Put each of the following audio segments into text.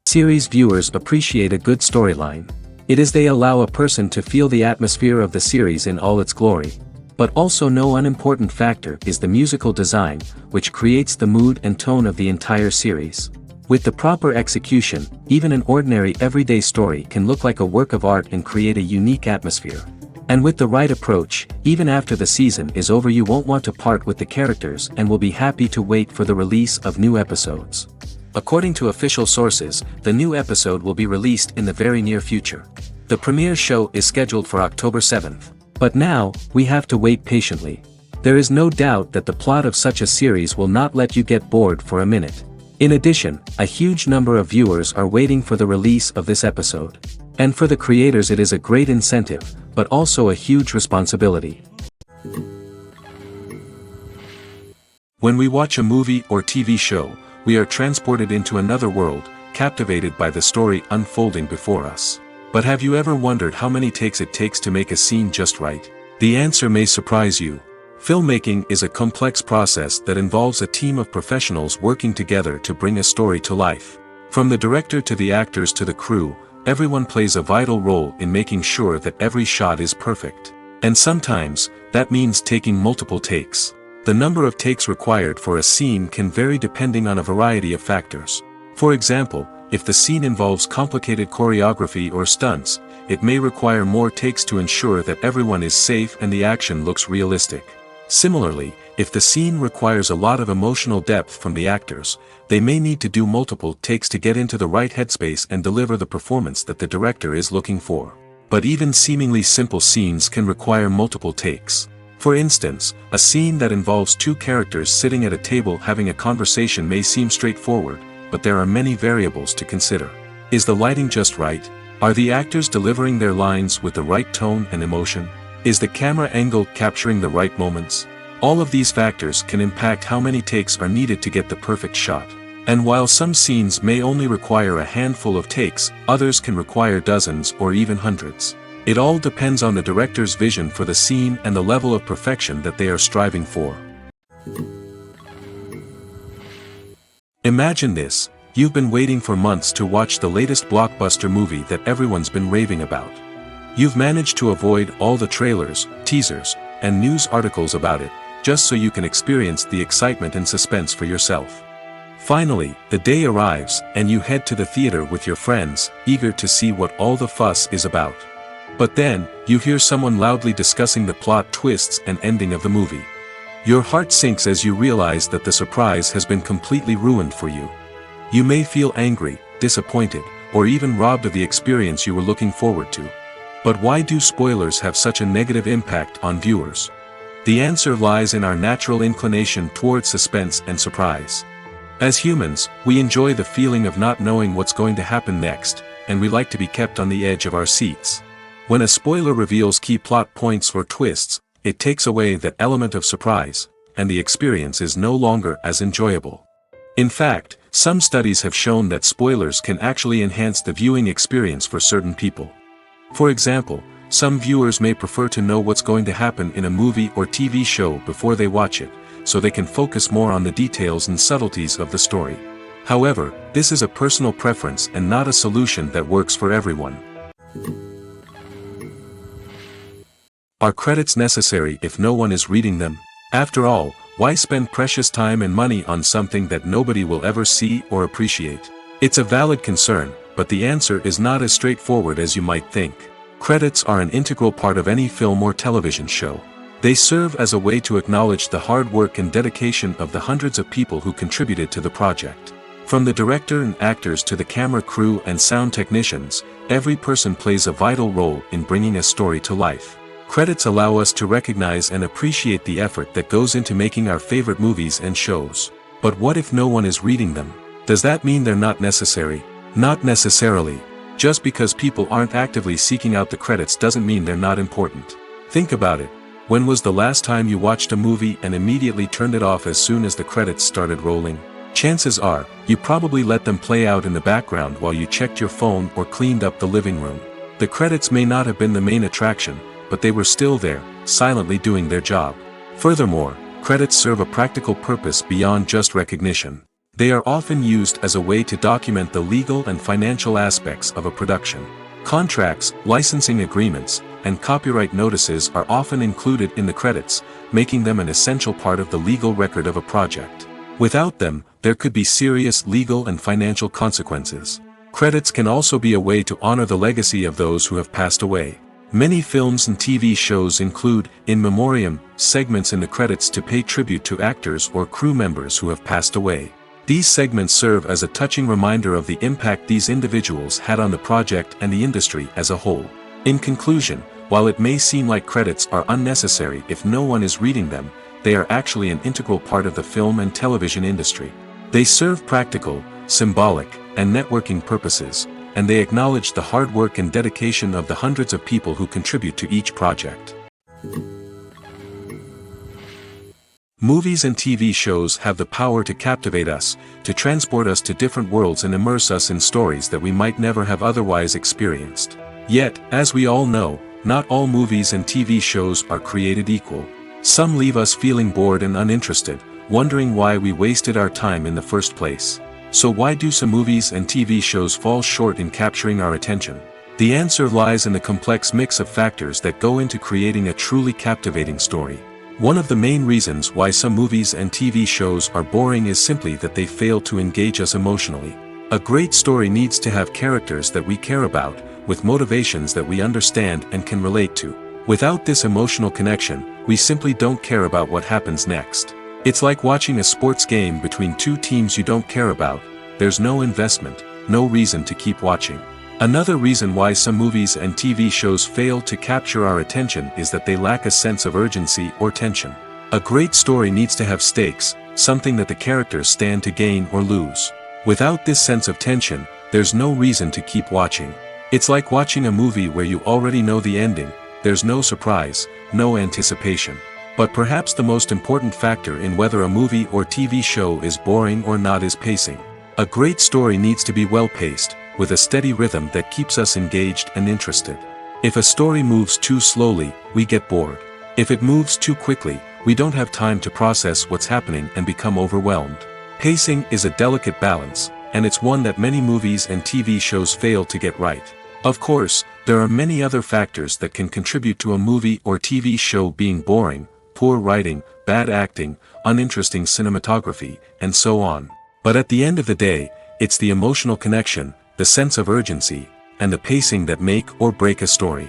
Series viewers appreciate a good storyline. It is they allow a person to feel the atmosphere of the series in all its glory. But also no unimportant factor is the musical design, which creates the mood and tone of the entire series. With the proper execution, even an ordinary everyday story can look like a work of art and create a unique atmosphere. And with the right approach, even after the season is over you won't want to part with the characters and will be happy to wait for the release of new episodes. According to official sources, the new episode will be released in the very near future. The premiere show is scheduled for October 7th. But now, we have to wait patiently. There is no doubt that the plot of such a series will not let you get bored for a minute. In addition, a huge number of viewers are waiting for the release of this episode. And for the creators it is a great incentive, but also a huge responsibility. When we watch a movie or TV show, we are transported into another world, captivated by the story unfolding before us. But have you ever wondered how many takes it takes to make a scene just right? The answer may surprise you. Filmmaking is a complex process that involves a team of professionals working together to bring a story to life. From the director to the actors to the crew, everyone plays a vital role in making sure that every shot is perfect. And sometimes, that means taking multiple takes. The number of takes required for a scene can vary depending on a variety of factors. For example, if the scene involves complicated choreography or stunts, it may require more takes to ensure that everyone is safe and the action looks realistic. Similarly, if the scene requires a lot of emotional depth from the actors, they may need to do multiple takes to get into the right headspace and deliver the performance that the director is looking for. But even seemingly simple scenes can require multiple takes. For instance, a scene that involves two characters sitting at a table having a conversation may seem straightforward, but there are many variables to consider. Is the lighting just right? Are the actors delivering their lines with the right tone and emotion? Is the camera angle capturing the right moments? All of these factors can impact how many takes are needed to get the perfect shot. And while some scenes may only require a handful of takes, others can require dozens or even hundreds. It all depends on the director's vision for the scene and the level of perfection that they are striving for. Imagine this: you've been waiting for months to watch the latest blockbuster movie that everyone's been raving about. You've managed to avoid all the trailers, teasers, and news articles about it, just so you can experience the excitement and suspense for yourself. Finally, the day arrives, and you head to the theater with your friends, eager to see what all the fuss is about. But then, you hear someone loudly discussing the plot twists and ending of the movie. Your heart sinks as you realize that the surprise has been completely ruined for you. You may feel angry, disappointed, or even robbed of the experience you were looking forward to. But why do spoilers have such a negative impact on viewers? The answer lies in our natural inclination toward suspense and surprise. As humans, we enjoy the feeling of not knowing what's going to happen next, and we like to be kept on the edge of our seats. When a spoiler reveals key plot points or twists, it takes away that element of surprise, and the experience is no longer as enjoyable. In fact, some studies have shown that spoilers can actually enhance the viewing experience for certain people. For example, some viewers may prefer to know what's going to happen in a movie or TV show before they watch it, so they can focus more on the details and subtleties of the story. However, this is a personal preference and not a solution that works for everyone. Are credits necessary if no one is reading them? After all, why spend precious time and money on something that nobody will ever see or appreciate? It's a valid concern, but the answer is not as straightforward as you might think. Credits are an integral part of any film or television show. They serve as a way to acknowledge the hard work and dedication of the hundreds of people who contributed to the project. From the director and actors to the camera crew and sound technicians, every person plays a vital role in bringing a story to life. Credits allow us to recognize and appreciate the effort that goes into making our favorite movies and shows. But what if no one is reading them? Does that mean they're not necessary? Not necessarily. Just because people aren't actively seeking out the credits doesn't mean they're not important. Think about it. When was the last time you watched a movie and immediately turned it off as soon as the credits started rolling? Chances are, you probably let them play out in the background while you checked your phone or cleaned up the living room. The credits may not have been the main attraction, but they were still there, silently doing their job. Furthermore, credits serve a practical purpose beyond just recognition. They are often used as a way to document the legal and financial aspects of a production. Contracts, licensing agreements, and copyright notices are often included in the credits, making them an essential part of the legal record of a project. Without them, there could be serious legal and financial consequences. Credits can also be a way to honor the legacy of those who have passed away. Many films and TV shows include, in memoriam, segments in the credits to pay tribute to actors or crew members who have passed away. These segments serve as a touching reminder of the impact these individuals had on the project and the industry as a whole. In conclusion, while it may seem like credits are unnecessary if no one is reading them, they are actually an integral part of the film and television industry. They serve practical, symbolic, and networking purposes, and they acknowledge the hard work and dedication of the hundreds of people who contribute to each project. Movies and TV shows have the power to captivate us, to transport us to different worlds and immerse us in stories that we might never have otherwise experienced. Yet, as we all know, not all movies and TV shows are created equal. Some leave us feeling bored and uninterested, wondering why we wasted our time in the first place. So why do some movies and TV shows fall short in capturing our attention? The answer lies in the complex mix of factors that go into creating a truly captivating story. One of the main reasons why some movies and TV shows are boring is simply that they fail to engage us emotionally. A great story needs to have characters that we care about, with motivations that we understand and can relate to. Without this emotional connection, we simply don't care about what happens next. It's like watching a sports game between two teams you don't care about. There's no investment, no reason to keep watching. Another reason why some movies and TV shows fail to capture our attention is that they lack a sense of urgency or tension. A great story needs to have stakes, something that the characters stand to gain or lose. Without this sense of tension, there's no reason to keep watching. It's like watching a movie where you already know the ending. There's no surprise, no anticipation. But perhaps the most important factor in whether a movie or TV show is boring or not is pacing. A great story needs to be well-paced, with a steady rhythm that keeps us engaged and interested. If a story moves too slowly, we get bored. If it moves too quickly, we don't have time to process what's happening and become overwhelmed. Pacing is a delicate balance, and it's one that many movies and TV shows fail to get right. Of course, there are many other factors that can contribute to a movie or TV show being boring: poor writing, bad acting, uninteresting cinematography, and so on. But at the end of the day, it's the emotional connection, the sense of urgency, and the pacing that make or break a story.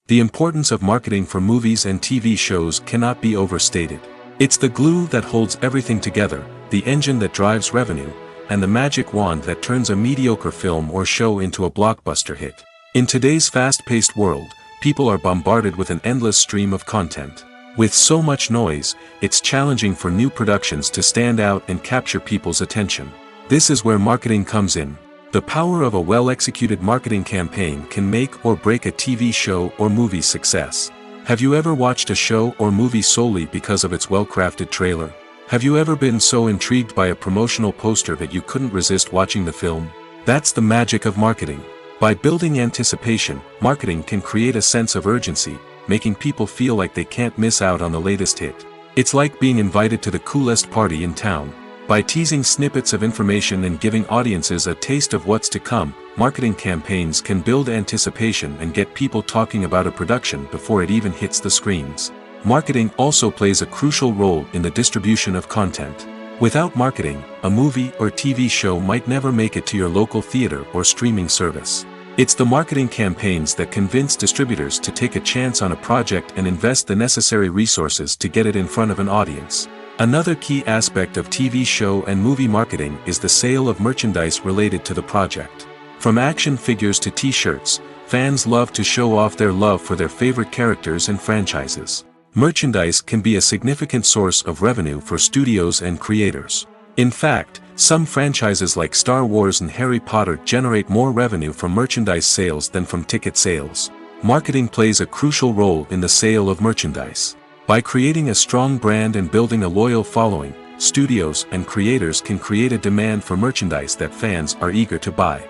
The importance of marketing for movies and TV shows cannot be overstated. It's the glue that holds everything together, the engine that drives revenue, and the magic wand that turns a mediocre film or show into a blockbuster hit. In today's fast-paced world, people are bombarded with an endless stream of content. With so much noise, it's challenging for new productions to stand out and capture people's attention. This is where marketing comes in. The power of a well-executed marketing campaign can make or break a TV show or movie's success. Have you ever watched a show or movie solely because of its well-crafted trailer? Have you ever been so intrigued by a promotional poster that you couldn't resist watching the film? That's the magic of marketing. By building anticipation, marketing can create a sense of urgency, making people feel like they can't miss out on the latest hit. It's like being invited to the coolest party in town. By teasing snippets of information and giving audiences a taste of what's to come, marketing campaigns can build anticipation and get people talking about a production before it even hits the screens. Marketing also plays a crucial role in the distribution of content. Without marketing, a movie or TV show might never make it to your local theater or streaming service. It's the marketing campaigns that convince distributors to take a chance on a project and invest the necessary resources to get it in front of an audience. Another key aspect of TV show and movie marketing is the sale of merchandise related to the project. From action figures to t-shirts, fans love to show off their love for their favorite characters and franchises. Merchandise can be a significant source of revenue for studios and creators. In fact, some franchises like Star Wars and Harry Potter generate more revenue from merchandise sales than from ticket sales. Marketing plays a crucial role in the sale of merchandise. By creating a strong brand and building a loyal following, studios and creators can create a demand for merchandise that fans are eager to buy.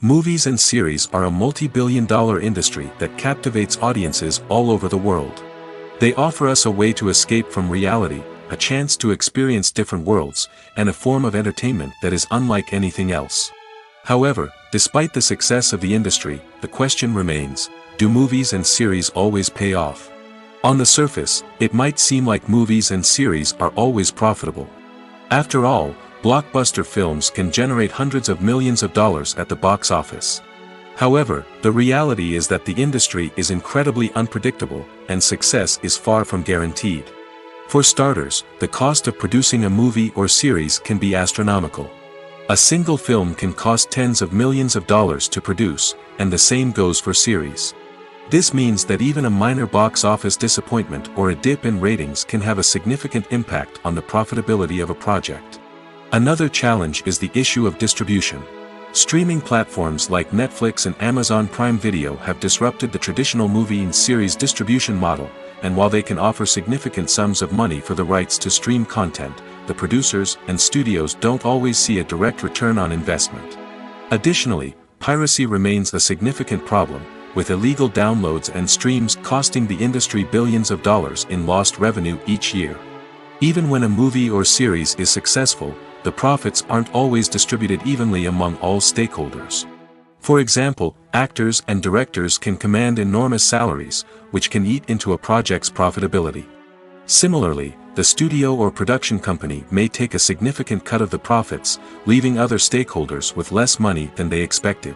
Movies and series are a multi-billion-dollar industry that captivates audiences all over the world. They offer us a way to escape from reality, a chance to experience different worlds, and a form of entertainment that is unlike anything else. However, despite the success of the industry, the question remains, do movies and series always pay off? On the surface, it might seem like movies and series are always profitable. After all, blockbuster films can generate hundreds of millions of dollars at the box office. However, the reality is that the industry is incredibly unpredictable, and success is far from guaranteed. For starters, the cost of producing a movie or series can be astronomical. A single film can cost tens of millions of dollars to produce, and the same goes for series. This means that even a minor box office disappointment or a dip in ratings can have a significant impact on the profitability of a project. Another challenge is the issue of distribution. Streaming platforms like Netflix and Amazon Prime Video have disrupted the traditional movie and series distribution model, and while they can offer significant sums of money for the rights to stream content, the producers and studios don't always see a direct return on investment. Additionally, piracy remains a significant problem, with illegal downloads and streams costing the industry billions of dollars in lost revenue each year. Even when a movie or series is successful, the profits aren't always distributed evenly among all stakeholders. For example, actors and directors can command enormous salaries, which can eat into a project's profitability. Similarly, the studio or production company may take a significant cut of the profits, leaving other stakeholders with less money than they expected.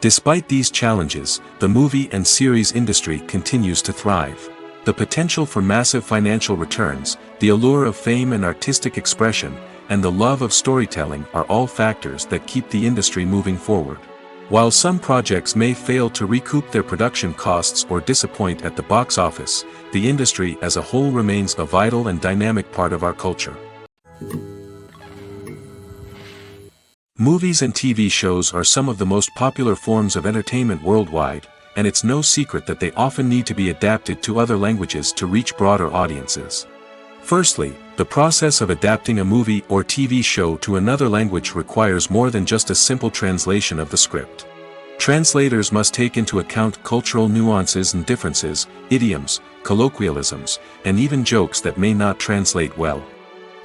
Despite these challenges, the movie and series industry continues to thrive. The potential for massive financial returns, the allure of fame and artistic expression, and the love of storytelling are all factors that keep the industry moving forward. While some projects may fail to recoup their production costs or disappoint at the box office, the industry as a whole remains a vital and dynamic part of our culture. Movies and TV shows are some of the most popular forms of entertainment worldwide, and it's no secret that they often need to be adapted to other languages to reach broader audiences. Firstly, the process of adapting a movie or TV show to another language requires more than just a simple translation of the script. Translators must take into account cultural nuances and differences, idioms, colloquialisms, and even jokes that may not translate well.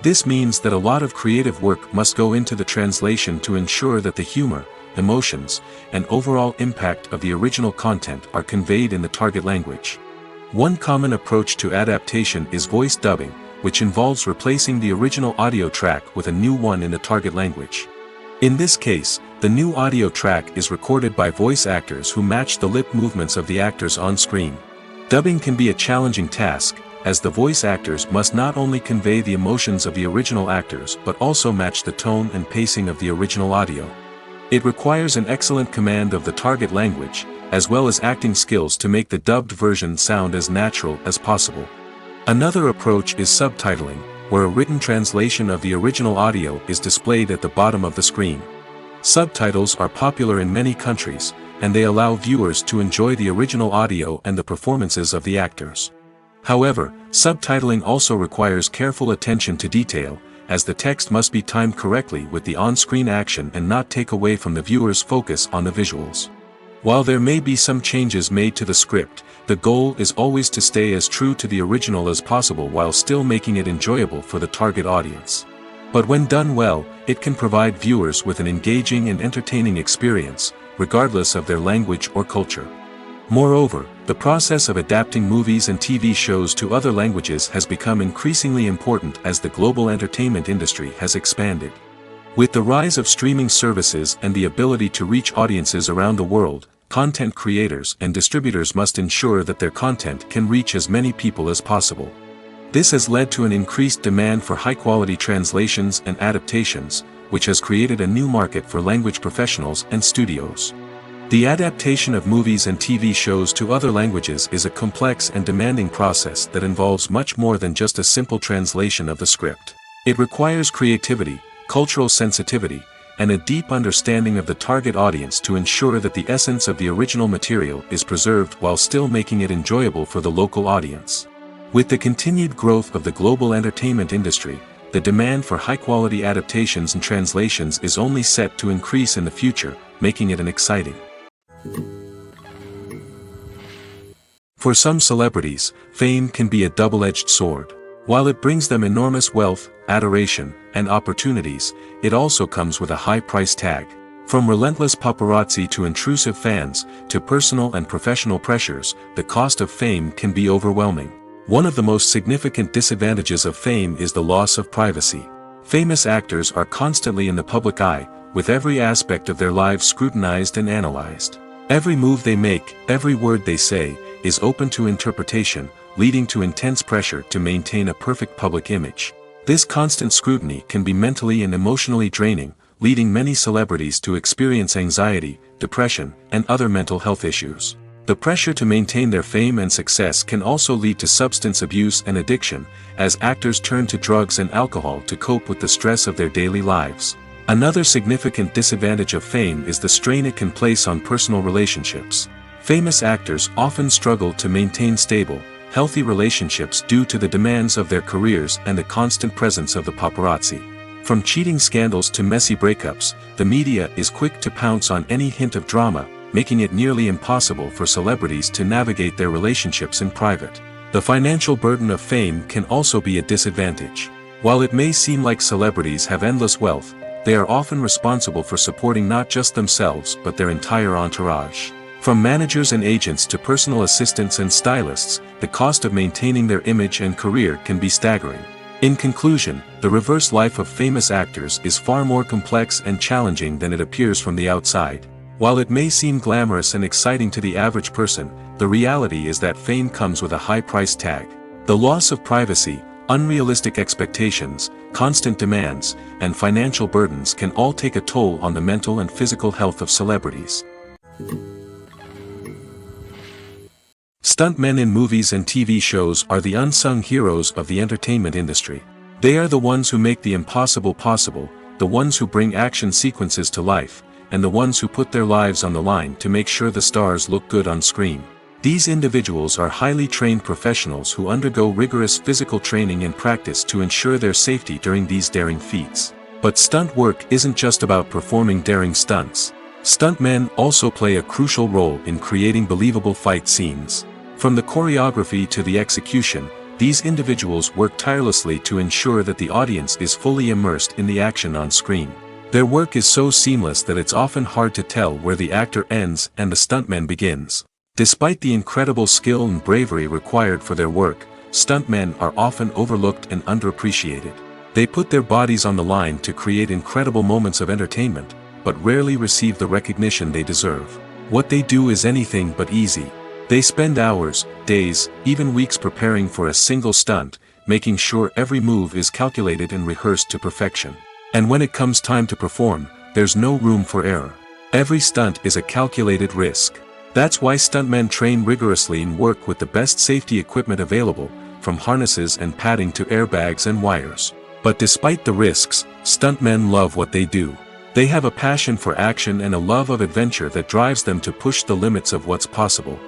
This means that a lot of creative work must go into the translation to ensure that the humor, emotions, and overall impact of the original content are conveyed in the target language. One common approach to adaptation is voice dubbing, which involves replacing the original audio track with a new one in the target language. In this case, the new audio track is recorded by voice actors who match the lip movements of the actors on screen. Dubbing can be a challenging task, as the voice actors must not only convey the emotions of the original actors but also match the tone and pacing of the original audio. It requires an excellent command of the target language, as well as acting skills to make the dubbed version sound as natural as possible. Another approach is subtitling, where a written translation of the original audio is displayed at the bottom of the screen. Subtitles are popular in many countries, and they allow viewers to enjoy the original audio and the performances of the actors. However, subtitling also requires careful attention to detail, as the text must be timed correctly with the on-screen action and not take away from the viewer's focus on the visuals. While there may be some changes made to the script, the goal is always to stay as true to the original as possible while still making it enjoyable for the target audience. But when done well, it can provide viewers with an engaging and entertaining experience, regardless of their language or culture. Moreover, The process of adapting movies and TV shows to other languages has become increasingly important as the global entertainment industry has expanded. With the rise of streaming services and the ability to reach audiences around the world, content creators and distributors must ensure that their content can reach as many people as possible. This has led to an increased demand for high-quality translations and adaptations, which has created a new market for language professionals and studios. The adaptation of movies and TV shows to other languages is a complex and demanding process that involves much more than just a simple translation of the script. It requires creativity, cultural sensitivity, and a deep understanding of the target audience to ensure that the essence of the original material is preserved while still making it enjoyable for the local audience. With the continued growth of the global entertainment industry, the demand for high-quality adaptations and translations is only set to increase in the future, making it an exciting. For some celebrities, fame can be a double-edged sword. While it brings them enormous wealth, adoration, and opportunities, it also comes with a high price tag. From relentless paparazzi to intrusive fans, to personal and professional pressures, the cost of fame can be overwhelming. One of the most significant disadvantages of fame is the loss of privacy. Famous actors are constantly in the public eye, with every aspect of their lives scrutinized and analyzed. Every move they make, every word they say, is open to interpretation, leading to intense pressure to maintain a perfect public image. This constant scrutiny can be mentally and emotionally draining, leading many celebrities to experience anxiety, depression, and other mental health issues. The pressure to maintain their fame and success can also lead to substance abuse and addiction, as actors turn to drugs and alcohol to cope with the stress of their daily lives. Another significant disadvantage of fame is the strain it can place on personal relationships. Famous actors often struggle to maintain stable, healthy relationships due to the demands of their careers and the constant presence of the paparazzi. From cheating scandals to messy breakups, the media is quick to pounce on any hint of drama, making it nearly impossible for celebrities to navigate their relationships in private. The financial burden of fame can also be a disadvantage. While it may seem like celebrities have endless wealth, they are often responsible for supporting not just themselves but their entire entourage. From managers and agents to personal assistants and stylists, the cost of maintaining their image and career can be staggering. In conclusion, the reverse life of famous actors is far more complex and challenging than it appears from the outside. While it may seem glamorous and exciting to the average person, the reality is that fame comes with a high price tag. The loss of privacy, unrealistic expectations, constant demands, and financial burdens can all take a toll on the mental and physical health of celebrities. Stuntmen in movies and TV shows are the unsung heroes of the entertainment industry. They are the ones who make the impossible possible, the ones who bring action sequences to life, and the ones who put their lives on the line to make sure the stars look good on screen. These individuals are highly trained professionals who undergo rigorous physical training and practice to ensure their safety during these daring feats. But stunt work isn't just about performing daring stunts. Stuntmen also play a crucial role in creating believable fight scenes. From the choreography to the execution, these individuals work tirelessly to ensure that the audience is fully immersed in the action on screen. Their work is so seamless that it's often hard to tell where the actor ends and the stuntman begins. Despite the incredible skill and bravery required for their work, stuntmen are often overlooked and underappreciated. They put their bodies on the line to create incredible moments of entertainment, but rarely receive the recognition they deserve. What they do is anything but easy. They spend hours, days, even weeks preparing for a single stunt, making sure every move is calculated and rehearsed to perfection. And when it comes time to perform, there's no room for error. Every stunt is a calculated risk. That's why stuntmen train rigorously and work with the best safety equipment available, from harnesses and padding to airbags and wires. But despite the risks, stuntmen love what they do. They have a passion for action and a love of adventure that drives them to push the limits of what's possible.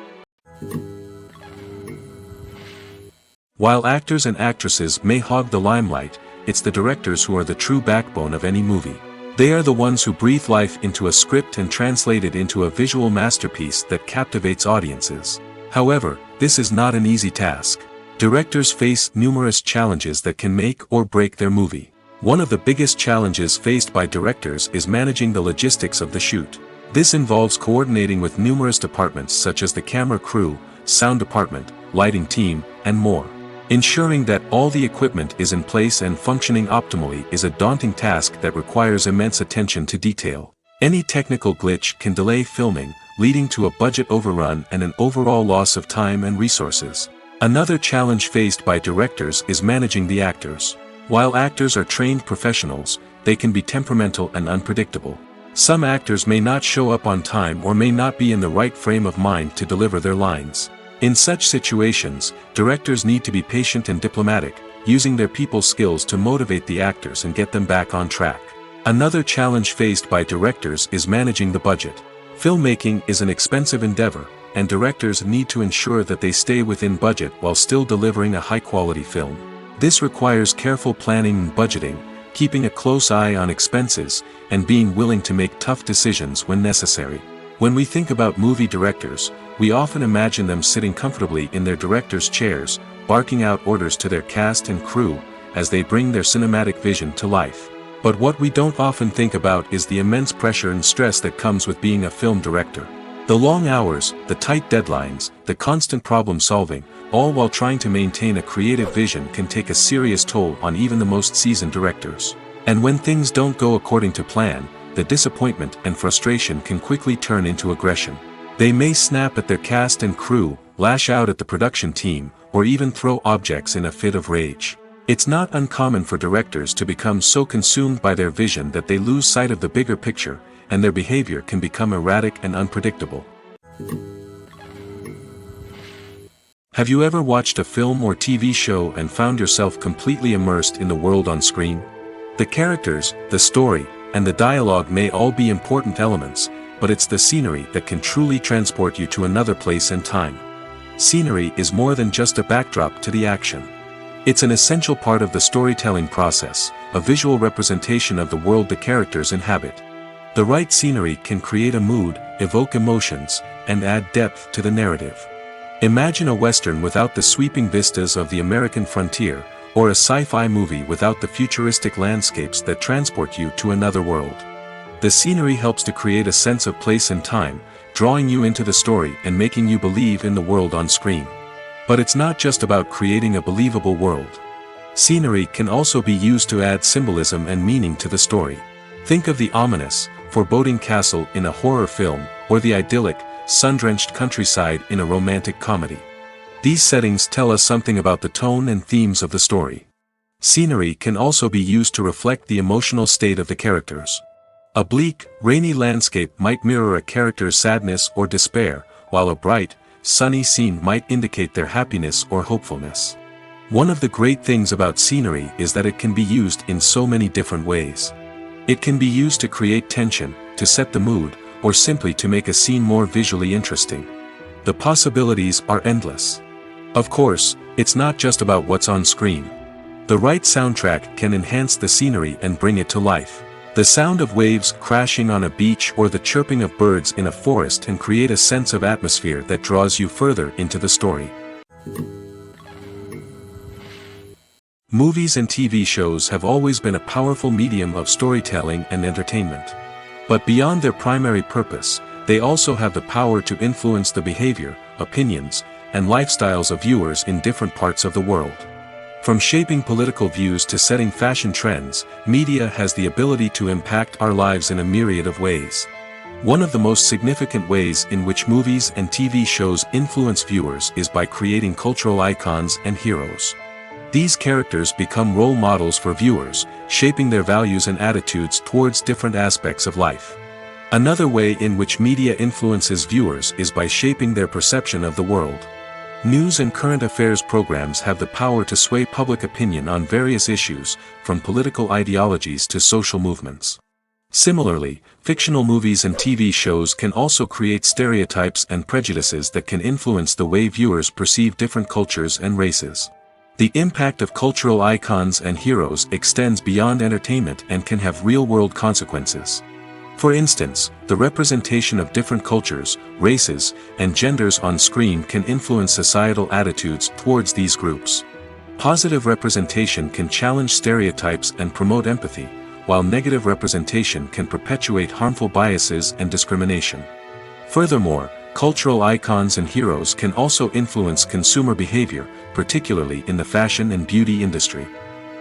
While actors and actresses may hog the limelight, it's the directors who are the true backbone of any movie. They are the ones who breathe life into a script and translate it into a visual masterpiece that captivates audiences. However, this is not an easy task. Directors face numerous challenges that can make or break their movie. One of the biggest challenges faced by directors is managing the logistics of the shoot. This involves coordinating with numerous departments such as the camera crew, sound department, lighting team, and more. Ensuring that all the equipment is in place and functioning optimally is a daunting task that requires immense attention to detail. Any technical glitch can delay filming, leading to a budget overrun and an overall loss of time and resources. Another challenge faced by directors is managing the actors. While actors are trained professionals, they can be temperamental and unpredictable. Some actors may not show up on time or may not be in the right frame of mind to deliver their lines. In such situations, directors need to be patient and diplomatic, using their people skills to motivate the actors and get them back on track. Another challenge faced by directors is managing the budget. Filmmaking is an expensive endeavor, and directors need to ensure that they stay within budget while still delivering a high-quality film. This requires careful planning and budgeting, keeping a close eye on expenses, and being willing to make tough decisions when necessary. When we think about movie directors, we often imagine them sitting comfortably in their director's chairs, barking out orders to their cast and crew, as they bring their cinematic vision to life. But what we don't often think about is the immense pressure and stress that comes with being a film director. The long hours, the tight deadlines, the constant problem solving, all while trying to maintain a creative vision can take a serious toll on even the most seasoned directors. And when things don't go according to plan, the disappointment and frustration can quickly turn into aggression. They may snap at their cast and crew, lash out at the production team, or even throw objects in a fit of rage. It's not uncommon for directors to become so consumed by their vision that they lose sight of the bigger picture, and their behavior can become erratic and unpredictable. Have you ever watched a film or TV show and found yourself completely immersed in the world on screen? The characters, the story, and the dialogue may all be important elements, but it's the scenery that can truly transport you to another place and time. Scenery is more than just a backdrop to the action. It's an essential part of the storytelling process, a visual representation of the world the characters inhabit. The right scenery can create a mood, evoke emotions, and add depth to the narrative. Imagine a Western without the sweeping vistas of the American frontier, or a sci-fi movie without the futuristic landscapes that transport you to another world. The scenery helps to create a sense of place and time, drawing you into the story and making you believe in the world on screen. But it's not just about creating a believable world. Scenery can also be used to add symbolism and meaning to the story. Think of the ominous, foreboding castle in a horror film, or the idyllic, sun-drenched countryside in a romantic comedy. These settings tell us something about the tone and themes of the story. Scenery can also be used to reflect the emotional state of the characters. A bleak, rainy landscape might mirror a character's sadness or despair, while a bright, sunny scene might indicate their happiness or hopefulness. One of the great things about scenery is that it can be used in so many different ways. It can be used to create tension, to set the mood, or simply to make a scene more visually interesting. The possibilities are endless. Of course, it's not just about what's on screen. The right soundtrack can enhance the scenery and bring it to life. The sound of waves crashing on a beach or the chirping of birds in a forest can create a sense of atmosphere that draws you further into the story. Movies and TV shows have always been a powerful medium of storytelling and entertainment. But beyond their primary purpose, they also have the power to influence the behavior, opinions, and lifestyles of viewers in different parts of the world. From shaping political views to setting fashion trends, media has the ability to impact our lives in a myriad of ways. One of the most significant ways in which movies and TV shows influence viewers is by creating cultural icons and heroes. These characters become role models for viewers, shaping their values and attitudes towards different aspects of life. Another way in which media influences viewers is by shaping their perception of the world. News and current affairs programs have the power to sway public opinion on various issues, from political ideologies to social movements. Similarly, fictional movies and TV shows can also create stereotypes and prejudices that can influence the way viewers perceive different cultures and races. The impact of cultural icons and heroes extends beyond entertainment and can have real-world consequences. For instance, the representation of different cultures, races, and genders on screen can influence societal attitudes towards these groups. Positive representation can challenge stereotypes and promote empathy, while negative representation can perpetuate harmful biases and discrimination. Furthermore, cultural icons and heroes can also influence consumer behavior, particularly in the fashion and beauty industry.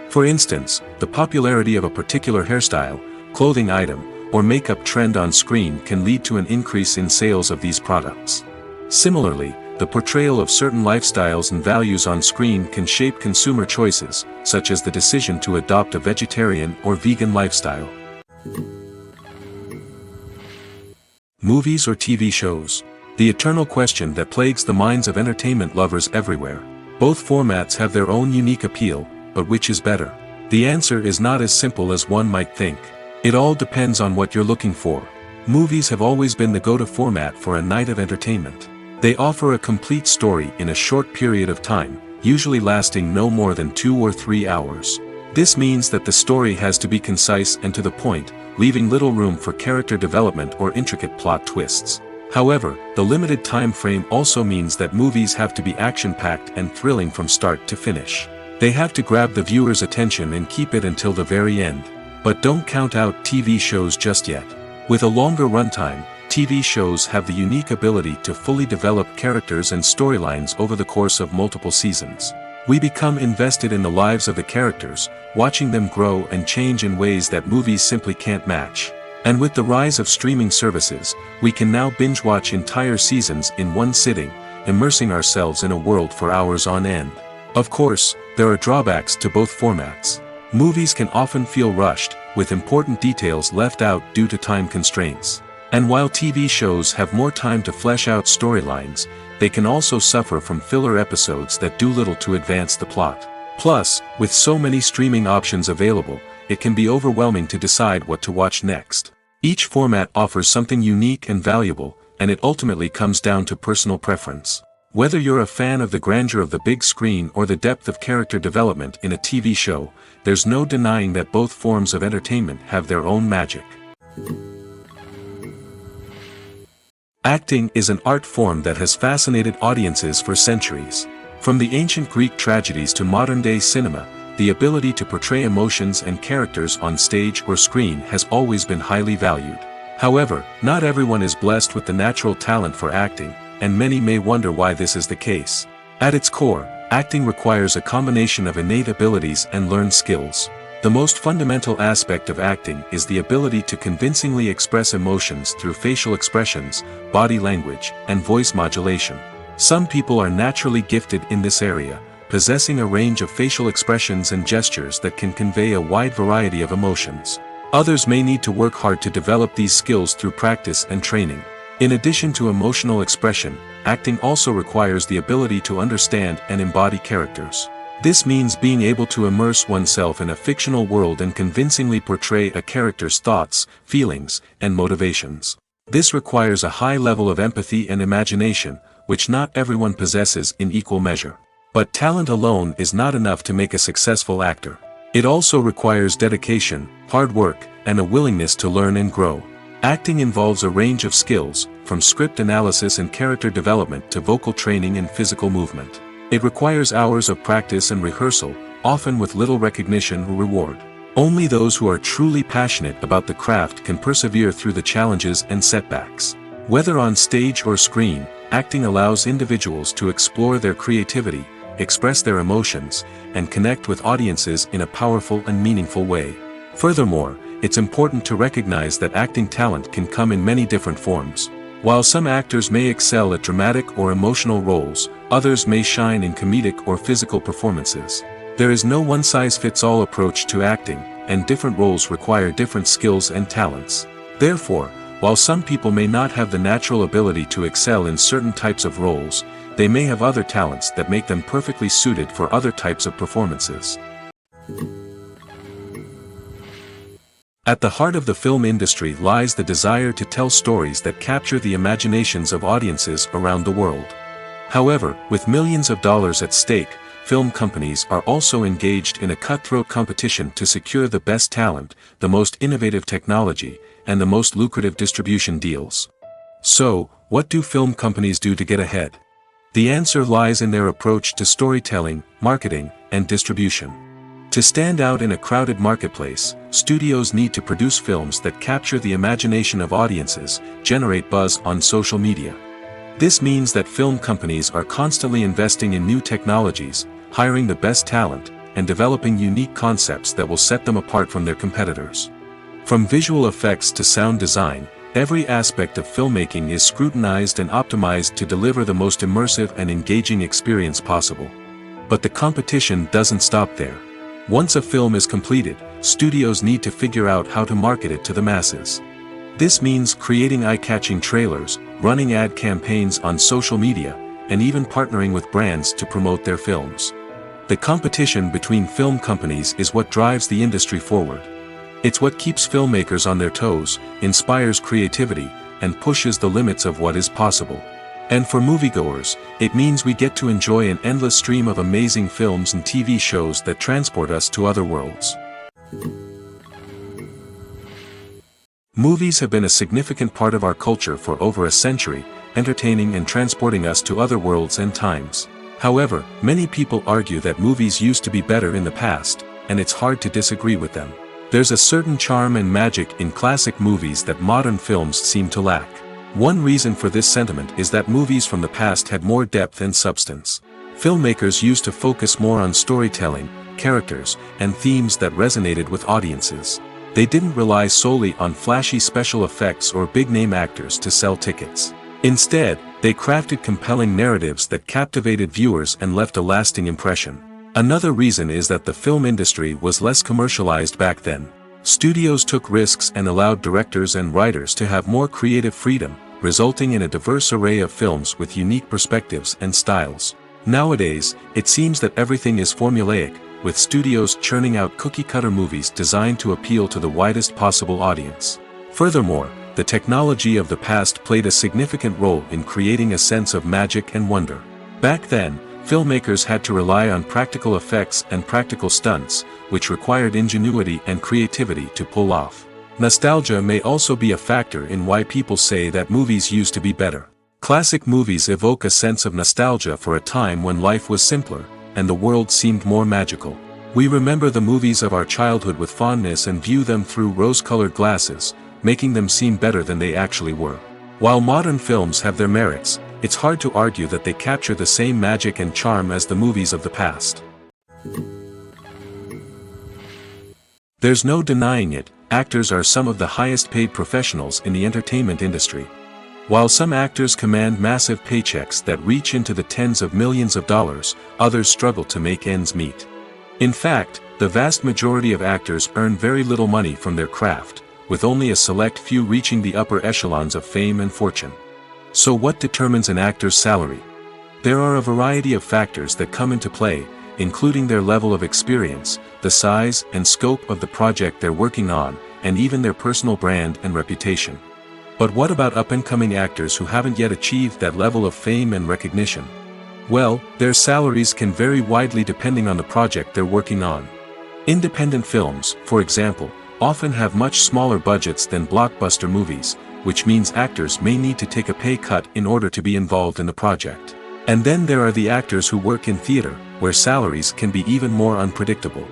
For instance, the popularity of a particular hairstyle, clothing item, or makeup trend on screen can lead to an increase in sales of these products. Similarly, the portrayal of certain lifestyles and values on screen can shape consumer choices, such as the decision to adopt a vegetarian or vegan lifestyle. Movies or TV shows? The eternal question that plagues the minds of entertainment lovers everywhere. Both formats have their own unique appeal, but which is better? The answer is not as simple as one might think. It all depends on what you're looking for. Movies have always been the go-to format for a night of entertainment. They offer a complete story in a short period of time, usually lasting no more than 2 or 3 hours. This means that the story has to be concise and to the point, leaving little room for character development or intricate plot twists. However, the limited time frame also means that movies have to be action-packed and thrilling from start to finish. They have to grab the viewer's attention and keep it until the very end. But don't count out TV shows just yet. With a longer runtime, TV shows have the unique ability to fully develop characters and storylines over the course of multiple seasons. We become invested in the lives of the characters, watching them grow and change in ways that movies simply can't match. And with the rise of streaming services, we can now binge-watch entire seasons in one sitting, immersing ourselves in a world for hours on end. Of course, there are drawbacks to both formats. Movies can often feel rushed, with important details left out due to time constraints. And while TV shows have more time to flesh out storylines, they can also suffer from filler episodes that do little to advance the plot. Plus, with so many streaming options available, it can be overwhelming to decide what to watch next. Each format offers something unique and valuable, and it ultimately comes down to personal preference. Whether you're a fan of the grandeur of the big screen or the depth of character development in a TV show, there's no denying that both forms of entertainment have their own magic. Acting is an art form that has fascinated audiences for centuries. From the ancient Greek tragedies to modern-day cinema, the ability to portray emotions and characters on stage or screen has always been highly valued. However, not everyone is blessed with the natural talent for acting, and many may wonder why this is the case. At its core, acting requires a combination of innate abilities and learned skills. The most fundamental aspect of acting is the ability to convincingly express emotions through facial expressions, body language, and voice modulation. Some people are naturally gifted in this area, possessing a range of facial expressions and gestures that can convey a wide variety of emotions. Others may need to work hard to develop these skills through practice and training. In addition to emotional expression, acting also requires the ability to understand and embody characters. This means being able to immerse oneself in a fictional world and convincingly portray a character's thoughts, feelings, and motivations. This requires a high level of empathy and imagination, which not everyone possesses in equal measure. But talent alone is not enough to make a successful actor. It also requires dedication, hard work, and a willingness to learn and grow. Acting involves a range of skills, from script analysis and character development to vocal training and physical movement. It requires hours of practice and rehearsal, often with little recognition or reward. Only those who are truly passionate about the craft can persevere through the challenges and setbacks. Whether on stage or screen, acting allows individuals to explore their creativity, express their emotions, and connect with audiences in a powerful and meaningful way. Furthermore, it's important to recognize that acting talent can come in many different forms. While some actors may excel at dramatic or emotional roles, others may shine in comedic or physical performances. There is no one-size-fits-all approach to acting, and different roles require different skills and talents. Therefore, while some people may not have the natural ability to excel in certain types of roles, they may have other talents that make them perfectly suited for other types of performances. At the heart of the film industry lies the desire to tell stories that capture the imaginations of audiences around the world. However, with millions of dollars at stake, film companies are also engaged in a cutthroat competition to secure the best talent, the most innovative technology, and the most lucrative distribution deals. So, what do film companies do to get ahead? The answer lies in their approach to storytelling, marketing, and distribution. To stand out in a crowded marketplace, studios need to produce films that capture the imagination of audiences, generate buzz on social media. This means that film companies are constantly investing in new technologies, hiring the best talent, and developing unique concepts that will set them apart from their competitors. From visual effects to sound design, every aspect of filmmaking is scrutinized and optimized to deliver the most immersive and engaging experience possible. But the competition doesn't stop there. Once a film is completed, studios need to figure out how to market it to the masses. This means creating eye-catching trailers, running ad campaigns on social media, and even partnering with brands to promote their films. The competition between film companies is what drives the industry forward. It's what keeps filmmakers on their toes, inspires creativity, and pushes the limits of what is possible. And for moviegoers, it means we get to enjoy an endless stream of amazing films and TV shows that transport us to other worlds. Movies have been a significant part of our culture for over a century, entertaining and transporting us to other worlds and times. However, many people argue that movies used to be better in the past, and it's hard to disagree with them. There's a certain charm and magic in classic movies that modern films seem to lack. One reason for this sentiment is that movies from the past had more depth and substance. Filmmakers used to focus more on storytelling, characters, and themes that resonated with audiences. They didn't rely solely on flashy special effects or big-name actors to sell tickets. Instead, they crafted compelling narratives that captivated viewers and left a lasting impression. Another reason is that the film industry was less commercialized back then. Studios took risks and allowed directors and writers to have more creative freedom, resulting in a diverse array of films with unique perspectives and styles. Nowadays, it seems that everything is formulaic, with studios churning out cookie-cutter movies designed to appeal to the widest possible audience. Furthermore, the technology of the past played a significant role in creating a sense of magic and wonder. Back then, filmmakers had to rely on practical effects and practical stunts, which required ingenuity and creativity to pull off. Nostalgia may also be a factor in why people say that movies used to be better. Classic movies evoke a sense of nostalgia for a time when life was simpler, and the world seemed more magical. We remember the movies of our childhood with fondness and view them through rose-colored glasses, making them seem better than they actually were. While modern films have their merits, it's hard to argue that they capture the same magic and charm as the movies of the past. There's no denying it, actors are some of the highest-paid professionals in the entertainment industry. While some actors command massive paychecks that reach into the tens of millions of dollars, others struggle to make ends meet. In fact, the vast majority of actors earn very little money from their craft, with only a select few reaching the upper echelons of fame and fortune. So what determines an actor's salary? There are a variety of factors that come into play, including their level of experience, the size and scope of the project they're working on, and even their personal brand and reputation. But what about up-and-coming actors who haven't yet achieved that level of fame and recognition? Well, their salaries can vary widely depending on the project they're working on. Independent films, for example, often have much smaller budgets than blockbuster movies, which means actors may need to take a pay cut in order to be involved in the project. And then there are the actors who work in theater, where salaries can be even more unpredictable.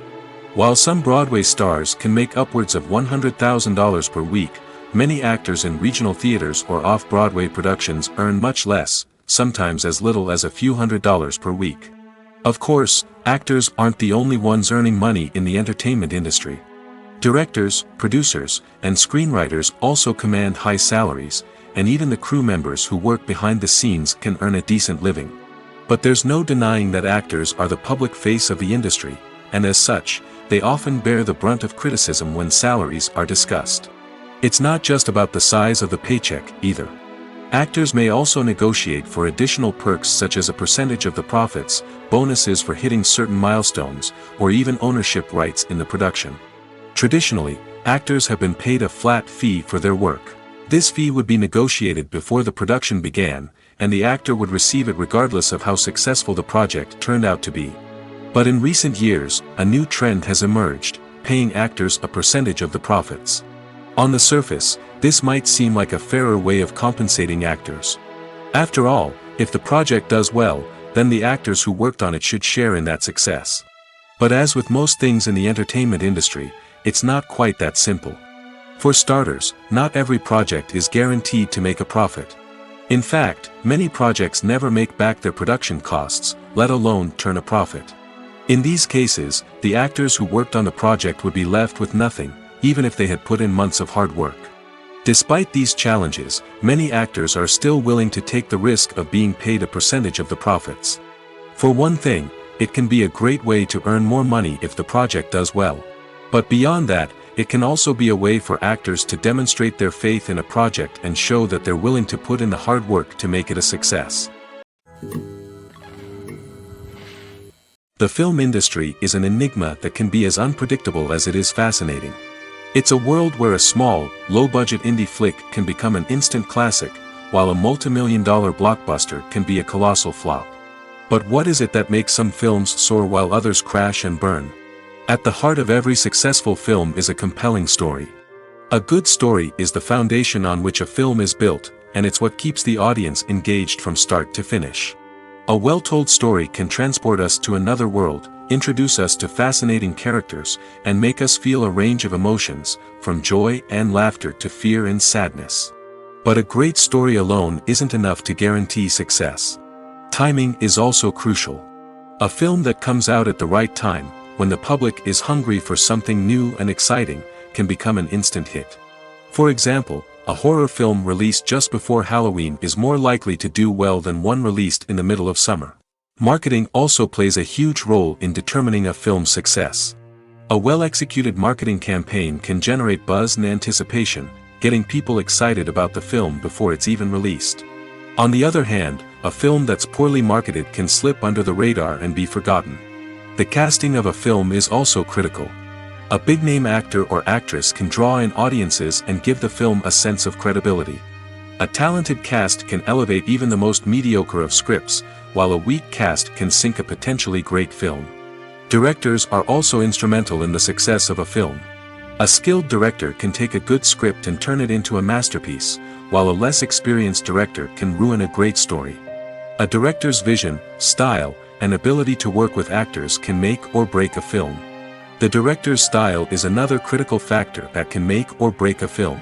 While some Broadway stars can make upwards of $100,000 per week, many actors in regional theaters or off-Broadway productions earn much less, sometimes as little as a few $100s per week. Of course, actors aren't the only ones earning money in the entertainment industry. Directors, producers, and screenwriters also command high salaries, and even the crew members who work behind the scenes can earn a decent living. But there's no denying that actors are the public face of the industry, and as such, they often bear the brunt of criticism when salaries are discussed. It's not just about the size of the paycheck, either. Actors may also negotiate for additional perks such as a percentage of the profits, bonuses for hitting certain milestones, or even ownership rights in the production. Traditionally, actors have been paid a flat fee for their work. This fee would be negotiated before the production began, and the actor would receive it regardless of how successful the project turned out to be. But in recent years, a new trend has emerged, paying actors a percentage of the profits. On the surface, this might seem like a fairer way of compensating actors. After all, if the project does well, then the actors who worked on it should share in that success. But as with most things in the entertainment industry, it's not quite that simple. For starters, not every project is guaranteed to make a profit. In fact, many projects never make back their production costs, let alone turn a profit. In these cases, the actors who worked on the project would be left with nothing, even if they had put in months of hard work. Despite these challenges, many actors are still willing to take the risk of being paid a percentage of the profits. For one thing, it can be a great way to earn more money if the project does well. But beyond that, it can also be a way for actors to demonstrate their faith in a project and show that they're willing to put in the hard work to make it a success. The film industry is an enigma that can be as unpredictable as it is fascinating. It's a world where a small, low-budget indie flick can become an instant classic, while a multi-million-dollar blockbuster can be a colossal flop. But what is it that makes some films soar while others crash and burn? At the heart of every successful film is a compelling story. A good story is the foundation on which a film is built, and it's what keeps the audience engaged from start to finish. A well-told story can transport us to another world, introduce us to fascinating characters, and make us feel a range of emotions, from joy and laughter to fear and sadness. But a great story alone isn't enough to guarantee success. Timing is also crucial. A film that comes out at the right time, when the public is hungry for something new and exciting, can become an instant hit. For example, a horror film released just before Halloween is more likely to do well than one released in the middle of summer. Marketing also plays a huge role in determining a film's success. A well-executed marketing campaign can generate buzz and anticipation, getting people excited about the film before it's even released. On the other hand, a film that's poorly marketed can slip under the radar and be forgotten. The casting of a film is also critical. A big-name actor or actress can draw in audiences and give the film a sense of credibility. A talented cast can elevate even the most mediocre of scripts, while a weak cast can sink a potentially great film. Directors are also instrumental in the success of a film. A skilled director can take a good script and turn it into a masterpiece, while a less experienced director can ruin a great story. A director's vision, style, and ability to work with actors can make or break a film. The director's style is another critical factor that can make or break a film.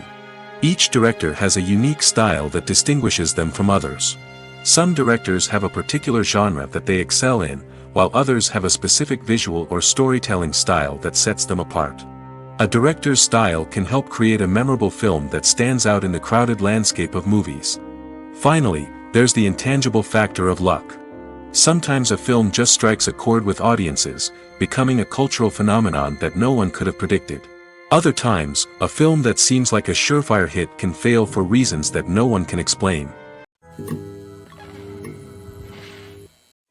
Each director has a unique style that distinguishes them from others. Some directors have a particular genre that they excel in, while others have a specific visual or storytelling style that sets them apart. A director's style can help create a memorable film that stands out in the crowded landscape of movies. Finally, there's the intangible factor of luck. Sometimes a film just strikes a chord with audiences, becoming a cultural phenomenon that no one could have predicted. Other times, a film that seems like a surefire hit can fail for reasons that no one can explain.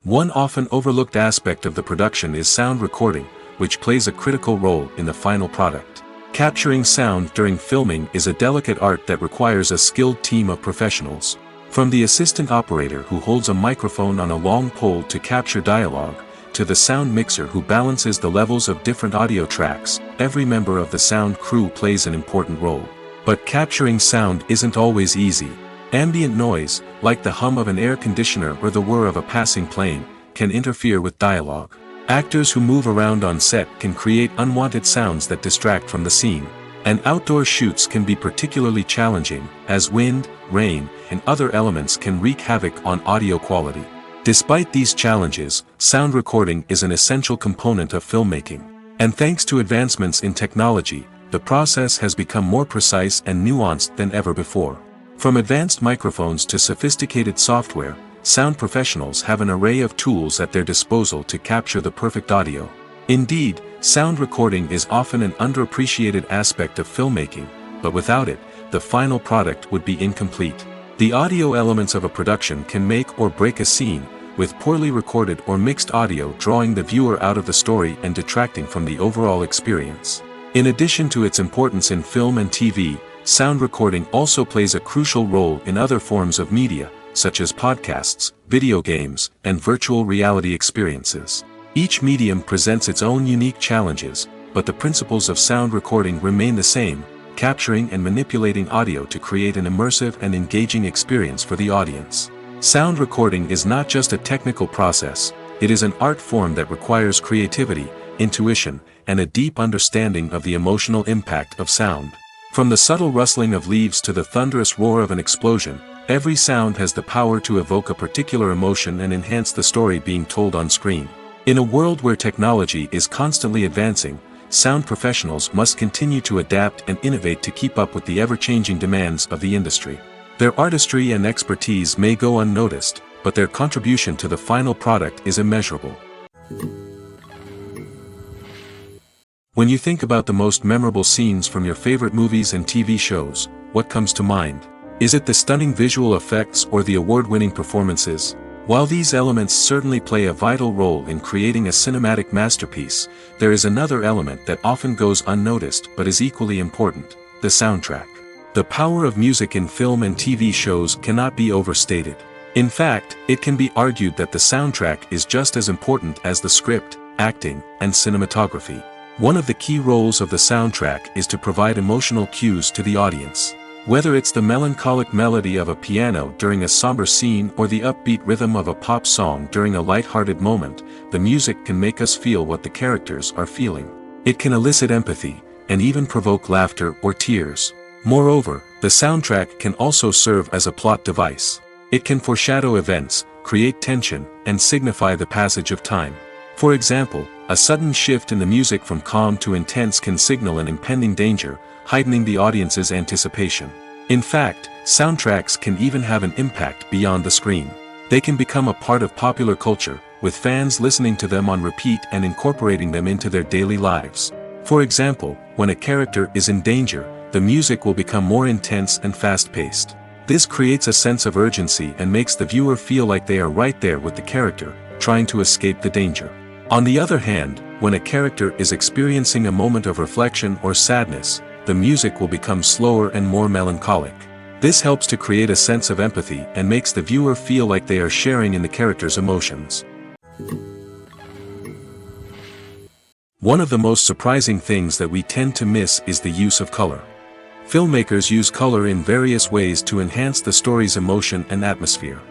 One often overlooked aspect of the production is sound recording, which plays a critical role in the final product. Capturing sound during filming is a delicate art that requires a skilled team of professionals. From the assistant operator who holds a microphone on a long pole to capture dialogue, to the sound mixer who balances the levels of different audio tracks, every member of the sound crew plays an important role. But capturing sound isn't always easy. Ambient noise, like the hum of an air conditioner or the whir of a passing plane, can interfere with dialogue. Actors who move around on set can create unwanted sounds that distract from the scene. And outdoor shoots can be particularly challenging, as wind, rain, and other elements can wreak havoc on audio quality. Despite these challenges, sound recording is an essential component of filmmaking. And thanks to advancements in technology, the process has become more precise and nuanced than ever before. From advanced microphones to sophisticated software, sound professionals have an array of tools at their disposal to capture the perfect audio. Indeed, sound recording is often an underappreciated aspect of filmmaking, but without it, the final product would be incomplete. The audio elements of a production can make or break a scene, with poorly recorded or mixed audio drawing the viewer out of the story and detracting from the overall experience. In addition to its importance in film and TV, sound recording also plays a crucial role in other forms of media, such as podcasts, video games, and virtual reality experiences. Each medium presents its own unique challenges, but the principles of sound recording remain the same, capturing and manipulating audio to create an immersive and engaging experience for the audience. Sound recording is not just a technical process, it is an art form that requires creativity, intuition, and a deep understanding of the emotional impact of sound. From the subtle rustling of leaves to the thunderous roar of an explosion, Every sound has the power to evoke a particular emotion and enhance the story being told on screen. In a world where technology is constantly advancing, sound professionals must continue to adapt and innovate to keep up with the ever-changing demands of the industry. Their artistry and expertise may go unnoticed, but their contribution to the final product is immeasurable. When you think about the most memorable scenes from your favorite movies and TV shows, what comes to mind? Is it the stunning visual effects or the award-winning performances? While these elements certainly play a vital role in creating a cinematic masterpiece, there is another element that often goes unnoticed but is equally important: the soundtrack. The power of music in film and TV shows cannot be overstated. In fact, it can be argued that the soundtrack is just as important as the script, acting, and cinematography. One of the key roles of the soundtrack is to provide emotional cues to the audience. Whether it's the melancholic melody of a piano during a somber scene or the upbeat rhythm of a pop song during a light-hearted moment, the music can make us feel what the characters are feeling. It can elicit empathy, and even provoke laughter or tears. Moreover, the soundtrack can also serve as a plot device. It can foreshadow events, create tension, and signify the passage of time. For example, a sudden shift in the music from calm to intense can signal an impending danger, heightening the audience's anticipation. In fact, soundtracks can even have an impact beyond the screen. They can become a part of popular culture, with fans listening to them on repeat and incorporating them into their daily lives. For example, when a character is in danger, the music will become more intense and fast-paced. This creates a sense of urgency and makes the viewer feel like they are right there with the character, trying to escape the danger. On the other hand, when a character is experiencing a moment of reflection or sadness, the music will become slower and more melancholic. This helps to create a sense of empathy and makes the viewer feel like they are sharing in the character's emotions. One of the most surprising things that we tend to miss is the use of color. Filmmakers use color in various ways to enhance the story's emotion and atmosphere.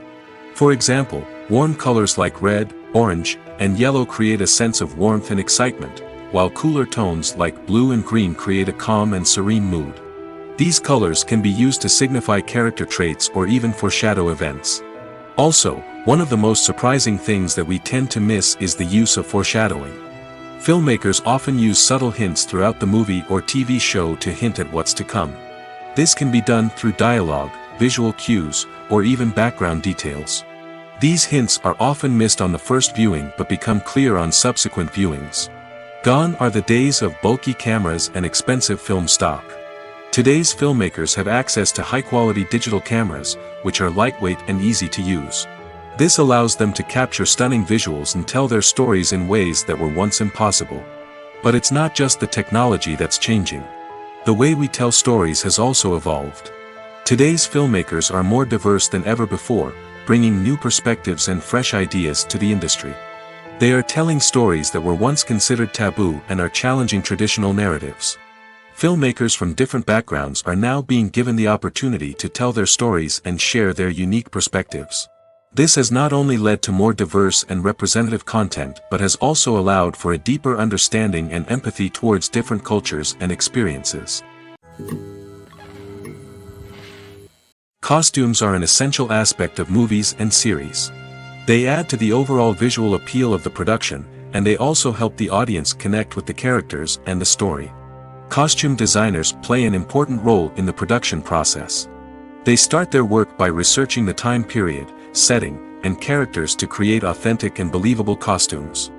For example, warm colors like red, orange, and yellow create a sense of warmth and excitement, while cooler tones like blue and green create a calm and serene mood. These colors can be used to signify character traits or even foreshadow events. Also, one of the most surprising things that we tend to miss is the use of foreshadowing. Filmmakers often use subtle hints throughout the movie or TV show to hint at what's to come. This can be done through dialogue, visual cues, or even background details. These hints are often missed on the first viewing but become clear on subsequent viewings. Gone are the days of bulky cameras and expensive film stock. Today's filmmakers have access to high-quality digital cameras, which are lightweight and easy to use. This allows them to capture stunning visuals and tell their stories in ways that were once impossible. But it's not just the technology that's changing. The way we tell stories has also evolved. Today's filmmakers are more diverse than ever before, bringing new perspectives and fresh ideas to the industry. They are telling stories that were once considered taboo and are challenging traditional narratives. Filmmakers from different backgrounds are now being given the opportunity to tell their stories and share their unique perspectives. This has not only led to more diverse and representative content but has also allowed for a deeper understanding and empathy towards different cultures and experiences. Costumes are an essential aspect of movies and series. They add to the overall visual appeal of the production, and they also help the audience connect with the characters and the story. Costume designers play an important role in the production process. They start their work by researching the time period, setting, and characters to create authentic and believable costumes.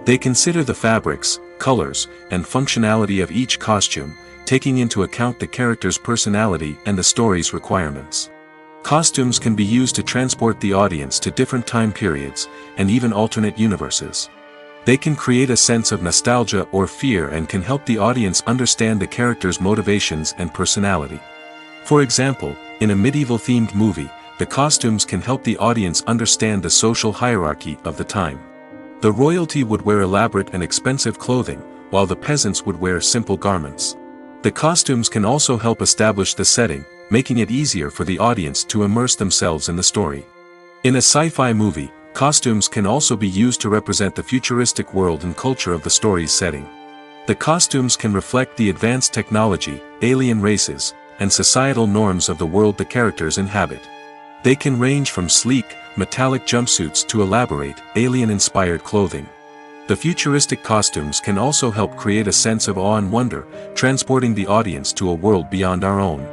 They consider the fabrics, colors, and functionality of each costume, taking into account the character's personality and the story's requirements. Costumes can be used to transport the audience to different time periods, and even alternate universes. They can create a sense of nostalgia or fear and can help the audience understand the character's motivations and personality. For example, in a medieval-themed movie, the costumes can help the audience understand the social hierarchy of the time. The royalty would wear elaborate and expensive clothing, while the peasants would wear simple garments. The costumes can also help establish the setting, making it easier for the audience to immerse themselves in the story. In a sci-fi movie, costumes can also be used to represent the futuristic world and culture of the story's setting. The costumes can reflect the advanced technology, alien races, and societal norms of the world the characters inhabit. They can range from sleek, metallic jumpsuits to elaborate, alien-inspired clothing. The futuristic costumes can also help create a sense of awe and wonder, transporting the audience to a world beyond our own.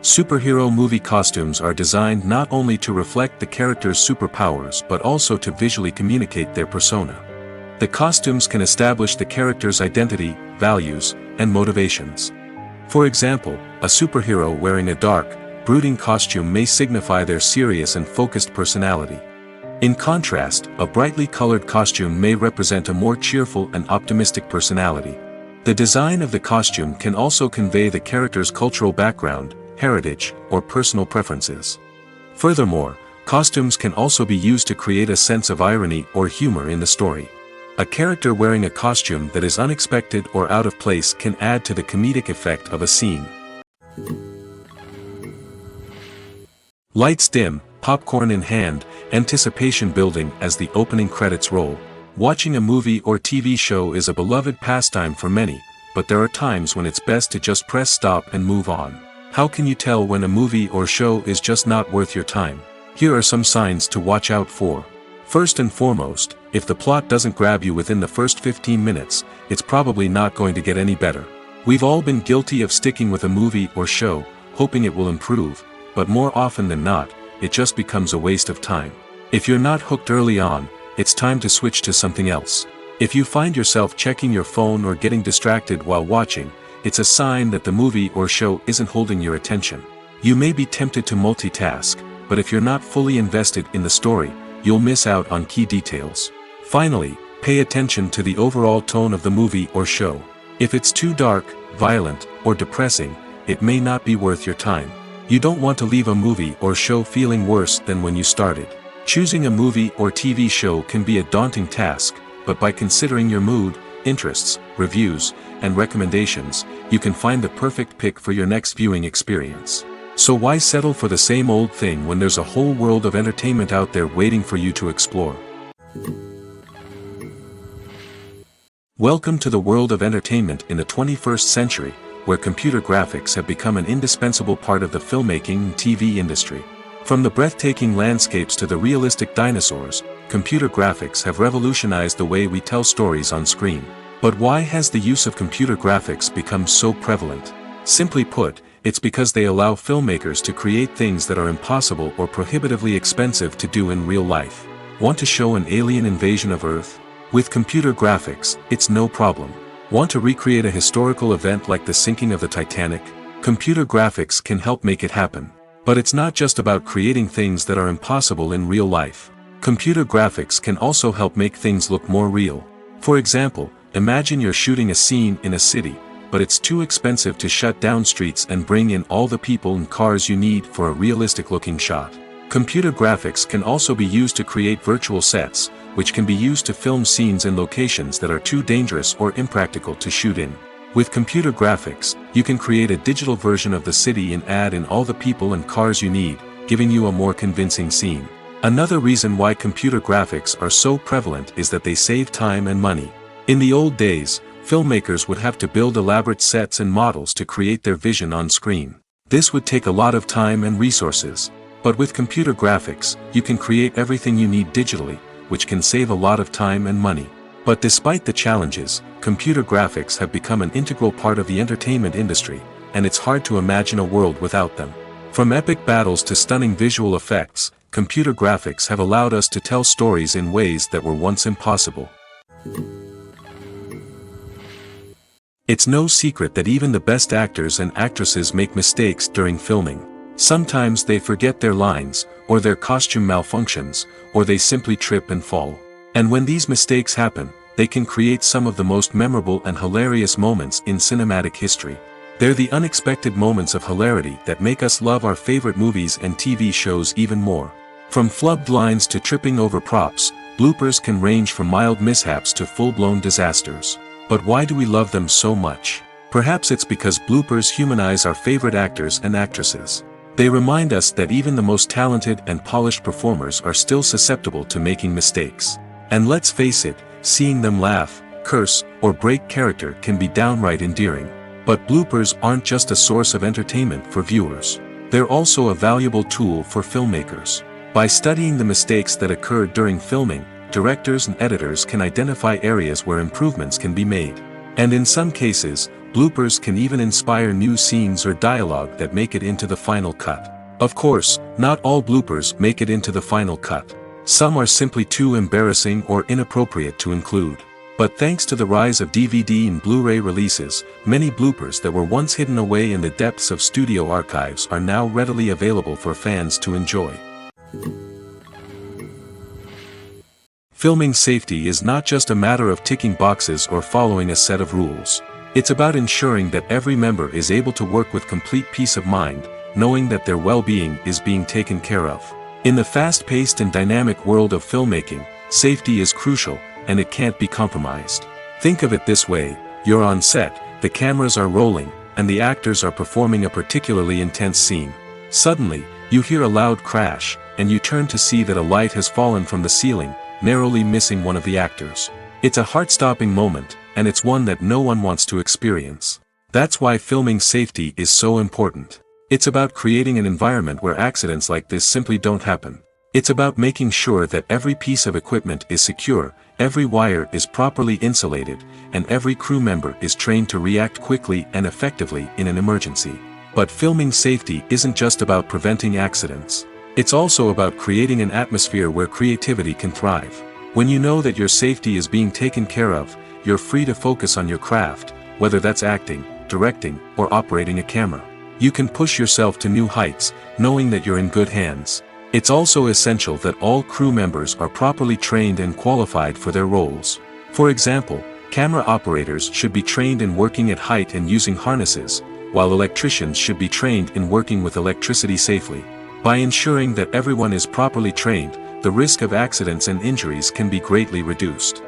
Superhero movie costumes are designed not only to reflect the character's superpowers but also to visually communicate their persona. The costumes can establish the character's identity, values, and motivations. For example, a superhero wearing a dark, brooding costume may signify their serious and focused personality. In contrast, a brightly colored costume may represent a more cheerful and optimistic personality. The design of the costume can also convey the character's cultural background, heritage, or personal preferences. Furthermore, costumes can also be used to create a sense of irony or humor in the story. A character wearing a costume that is unexpected or out of place can add to the comedic effect of a scene. Lights dim, popcorn in hand, anticipation building as the opening credits roll. Watching a movie or TV show is a beloved pastime for many, but there are times when it's best to just press stop and move on. How can you tell when a movie or show is just not worth your time? Here are some signs to watch out for. First and foremost, if the plot doesn't grab you within the first 15 minutes, it's probably not going to get any better. We've all been guilty of sticking with a movie or show, hoping it will improve, but more often than not, it just becomes a waste of time. If you're not hooked early on, it's time to switch to something else. If you find yourself checking your phone or getting distracted while watching, it's a sign that the movie or show isn't holding your attention. You may be tempted to multitask, but if you're not fully invested in the story, you'll miss out on key details. Finally, pay attention to the overall tone of the movie or show. If it's too dark, violent, or depressing, it may not be worth your time. You don't want to leave a movie or show feeling worse than when you started. Choosing a movie or TV show can be a daunting task, but by considering your mood, interests, reviews, and recommendations, you can find the perfect pick for your next viewing experience. So why settle for the same old thing when there's a whole world of entertainment out there waiting for you to explore? Welcome to the world of entertainment in the 21st century, where computer graphics have become an indispensable part of the filmmaking and TV industry. From the breathtaking landscapes to the realistic dinosaurs, computer graphics have revolutionized the way we tell stories on screen. But why has the use of computer graphics become so prevalent? Simply put, it's because they allow filmmakers to create things that are impossible or prohibitively expensive to do in real life. Want to show an alien invasion of Earth? With computer graphics, it's no problem. Want to recreate a historical event like the sinking of the Titanic? Computer graphics can help make it happen. But it's not just about creating things that are impossible in real life. Computer graphics can also help make things look more real. For example, imagine you're shooting a scene in a city, but it's too expensive to shut down streets and bring in all the people and cars you need for a realistic-looking shot. Computer graphics can also be used to create virtual sets, which can be used to film scenes in locations that are too dangerous or impractical to shoot in. With computer graphics, you can create a digital version of the city and add in all the people and cars you need, giving you a more convincing scene. Another reason why computer graphics are so prevalent is that they save time and money. In the old days, filmmakers would have to build elaborate sets and models to create their vision on screen. This would take a lot of time and resources. But with computer graphics, you can create everything you need digitally, which can save a lot of time and money. But despite the challenges, computer graphics have become an integral part of the entertainment industry, and it's hard to imagine a world without them. From epic battles to stunning visual effects, computer graphics have allowed us to tell stories in ways that were once impossible. It's no secret that even the best actors and actresses make mistakes during filming. Sometimes they forget their lines, or their costume malfunctions, or they simply trip and fall. And when these mistakes happen, they can create some of the most memorable and hilarious moments in cinematic history. They're the unexpected moments of hilarity that make us love our favorite movies and TV shows even more. From flubbed lines to tripping over props, bloopers can range from mild mishaps to full-blown disasters. But why do we love them so much? Perhaps it's because bloopers humanize our favorite actors and actresses. They remind us that even the most talented and polished performers are still susceptible to making mistakes. And let's face it, seeing them laugh, curse, or break character can be downright endearing. But bloopers aren't just a source of entertainment for viewers. They're also a valuable tool for filmmakers. By studying the mistakes that occurred during filming, directors and editors can identify areas where improvements can be made. And in some cases, bloopers can even inspire new scenes or dialogue that make it into the final cut. Of course, not all bloopers make it into the final cut. Some are simply too embarrassing or inappropriate to include. But thanks to the rise of DVD and Blu-ray releases, many bloopers that were once hidden away in the depths of studio archives are now readily available for fans to enjoy. Filming safety is not just a matter of ticking boxes or following a set of rules. It's about ensuring that every member is able to work with complete peace of mind, knowing that their well-being is being taken care of. In the fast-paced and dynamic world of filmmaking, safety is crucial, and it can't be compromised. Think of it this way: you're on set, the cameras are rolling, and the actors are performing a particularly intense scene. Suddenly, you hear a loud crash, and you turn to see that a light has fallen from the ceiling, narrowly missing one of the actors. It's a heart-stopping moment, and it's one that no one wants to experience. That's why filming safety is so important. It's about creating an environment where accidents like this simply don't happen. It's about making sure that every piece of equipment is secure, every wire is properly insulated, and every crew member is trained to react quickly and effectively in an emergency. But filming safety isn't just about preventing accidents. It's also about creating an atmosphere where creativity can thrive. When you know that your safety is being taken care of, you're free to focus on your craft, whether that's acting, directing, or operating a camera. You can push yourself to new heights, knowing that you're in good hands. It's also essential that all crew members are properly trained and qualified for their roles. For example, camera operators should be trained in working at height and using harnesses, while electricians should be trained in working with electricity safely. By ensuring that everyone is properly trained, the risk of accidents and injuries can be greatly reduced.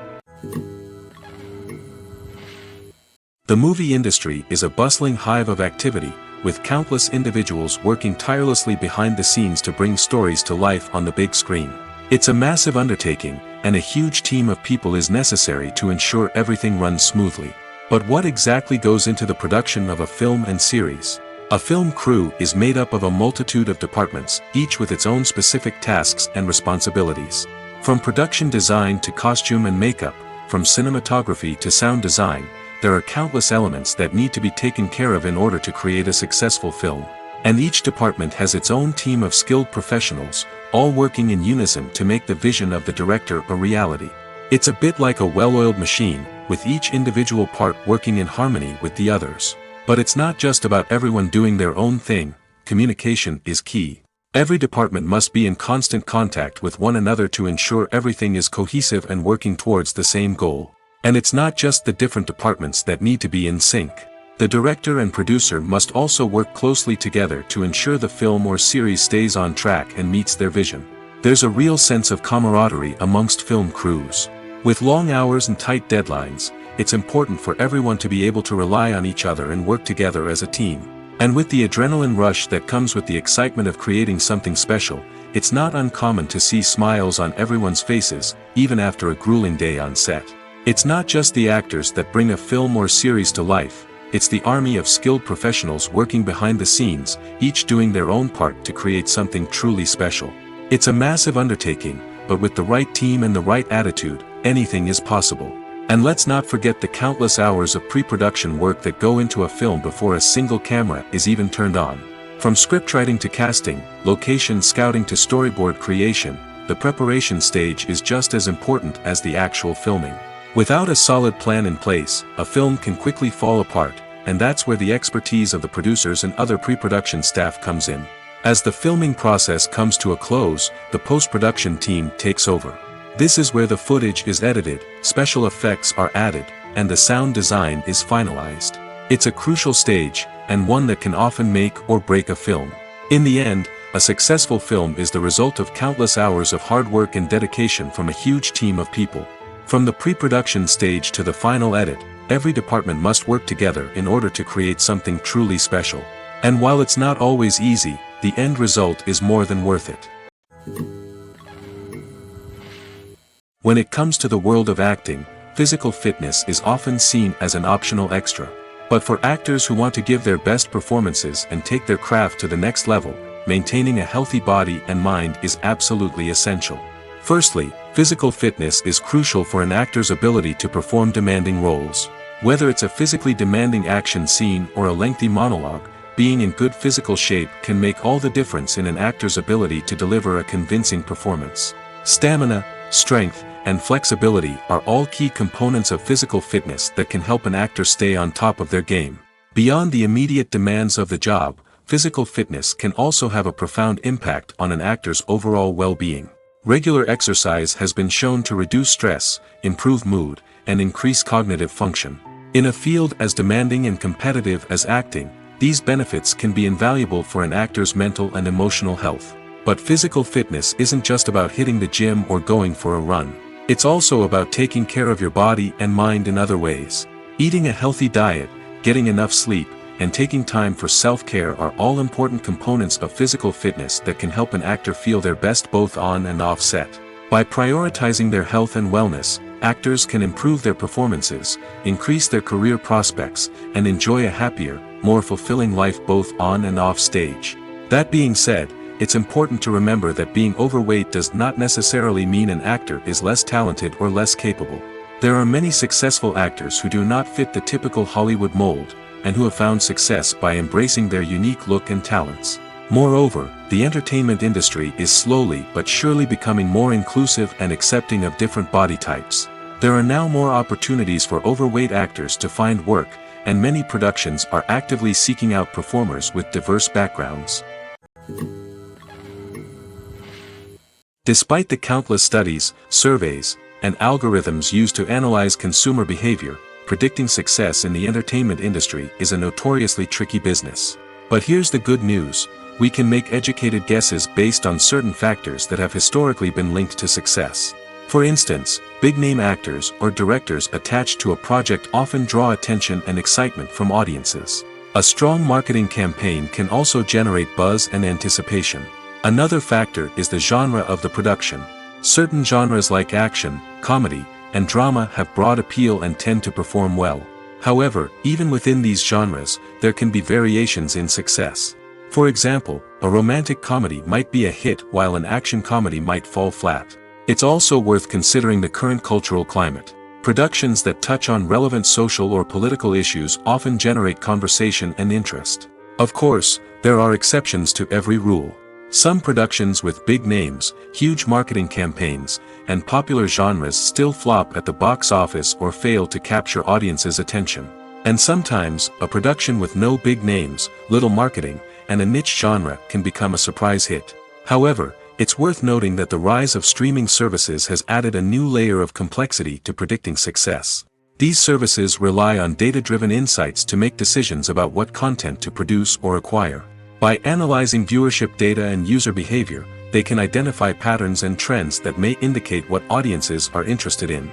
The movie industry is a bustling hive of activity, with countless individuals working tirelessly behind the scenes to bring stories to life on the big screen. It's a massive undertaking, and a huge team of people is necessary to ensure everything runs smoothly. But what exactly goes into the production of a film and series? A film crew is made up of a multitude of departments, each with its own specific tasks and responsibilities. From production design to costume and makeup, from cinematography to sound design, there are countless elements that need to be taken care of in order to create a successful film. And each department has its own team of skilled professionals, all working in unison to make the vision of the director a reality. It's a bit like a well-oiled machine, with each individual part working in harmony with the others. But it's not just about everyone doing their own thing. Communication is key. Every department must be in constant contact with one another to ensure everything is cohesive and working towards the same goal. And it's not just the different departments that need to be in sync. The director and producer must also work closely together to ensure the film or series stays on track and meets their vision. There's a real sense of camaraderie amongst film crews. With long hours and tight deadlines, it's important for everyone to be able to rely on each other and work together as a team. And with the adrenaline rush that comes with the excitement of creating something special, it's not uncommon to see smiles on everyone's faces, even after a grueling day on set. It's not just the actors that bring a film or series to life, it's the army of skilled professionals working behind the scenes, each doing their own part to create something truly special. It's a massive undertaking, but with the right team and the right attitude, anything is possible. And let's not forget the countless hours of pre-production work that go into a film before a single camera is even turned on. From scriptwriting to casting, location scouting to storyboard creation, the preparation stage is just as important as the actual filming. Without a solid plan in place, a film can quickly fall apart, and that's where the expertise of the producers and other pre-production staff comes in. As the filming process comes to a close, the post-production team takes over. This is where the footage is edited, special effects are added, and the sound design is finalized. It's a crucial stage, and one that can often make or break a film. In the end, a successful film is the result of countless hours of hard work and dedication from a huge team of people. From the pre-production stage to the final edit, every department must work together in order to create something truly special. And while it's not always easy, the end result is more than worth it. When it comes to the world of acting, physical fitness is often seen as an optional extra. But for actors who want to give their best performances and take their craft to the next level, maintaining a healthy body and mind is absolutely essential. Firstly, physical fitness is crucial for an actor's ability to perform demanding roles. Whether it's a physically demanding action scene or a lengthy monologue, being in good physical shape can make all the difference in an actor's ability to deliver a convincing performance. Stamina, strength, and flexibility are all key components of physical fitness that can help an actor stay on top of their game. Beyond the immediate demands of the job, physical fitness can also have a profound impact on an actor's overall well-being. Regular exercise has been shown to reduce stress, improve mood, and increase cognitive function. In a field as demanding and competitive as acting, these benefits can be invaluable for an actor's mental and emotional health. But physical fitness isn't just about hitting the gym or going for a run. It's also about taking care of your body and mind in other ways. Eating a healthy diet, getting enough sleep, and taking time for self-care are all important components of physical fitness that can help an actor feel their best both on and off set. By prioritizing their health and wellness, actors can improve their performances, increase their career prospects, and enjoy a happier, more fulfilling life both on and off stage. That being said, it's important to remember that being overweight does not necessarily mean an actor is less talented or less capable. There are many successful actors who do not fit the typical Hollywood mold, and who have found success by embracing their unique look and talents. Moreover, the entertainment industry is slowly but surely becoming more inclusive and accepting of different body types. There are now more opportunities for overweight actors to find work, and many productions are actively seeking out performers with diverse backgrounds. Despite the countless studies, surveys, and algorithms used to analyze consumer behavior, predicting success in the entertainment industry is a notoriously tricky business. But here's the good news: we can make educated guesses based on certain factors that have historically been linked to success. For instance, big-name actors or directors attached to a project often draw attention and excitement from audiences. A strong marketing campaign can also generate buzz and anticipation. Another factor is the genre of the production. Certain genres like action, comedy, and drama have broad appeal and tend to perform well. However, even within these genres, there can be variations in success. For example, a romantic comedy might be a hit while an action comedy might fall flat. It's also worth considering the current cultural climate. Productions that touch on relevant social or political issues often generate conversation and interest. Of course, there are exceptions to every rule. Some productions with big names, huge marketing campaigns, and popular genres still flop at the box office or fail to capture audiences' attention. And sometimes, a production with no big names, little marketing, and a niche genre can become a surprise hit. However, it's worth noting that the rise of streaming services has added a new layer of complexity to predicting success. These services rely on data-driven insights to make decisions about what content to produce or acquire. By analyzing viewership data and user behavior, they can identify patterns and trends that may indicate what audiences are interested in.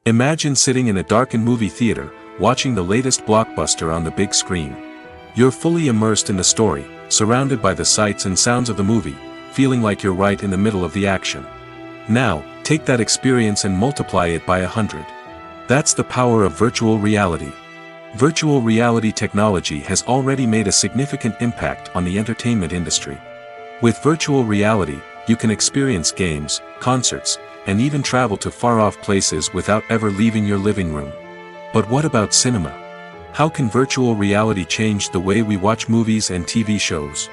Imagine sitting in a darkened movie theater, watching the latest blockbuster on the big screen. You're fully immersed in the story, surrounded by the sights and sounds of the movie, feeling like you're right in the middle of the action. Now, take that experience and multiply it by 100. That's the power of virtual reality. Virtual reality technology has already made a significant impact on the entertainment industry. With virtual reality, you can experience games, concerts, and even travel to far-off places without ever leaving your living room. But what about cinema? How can virtual reality change the way we watch movies and TV shows?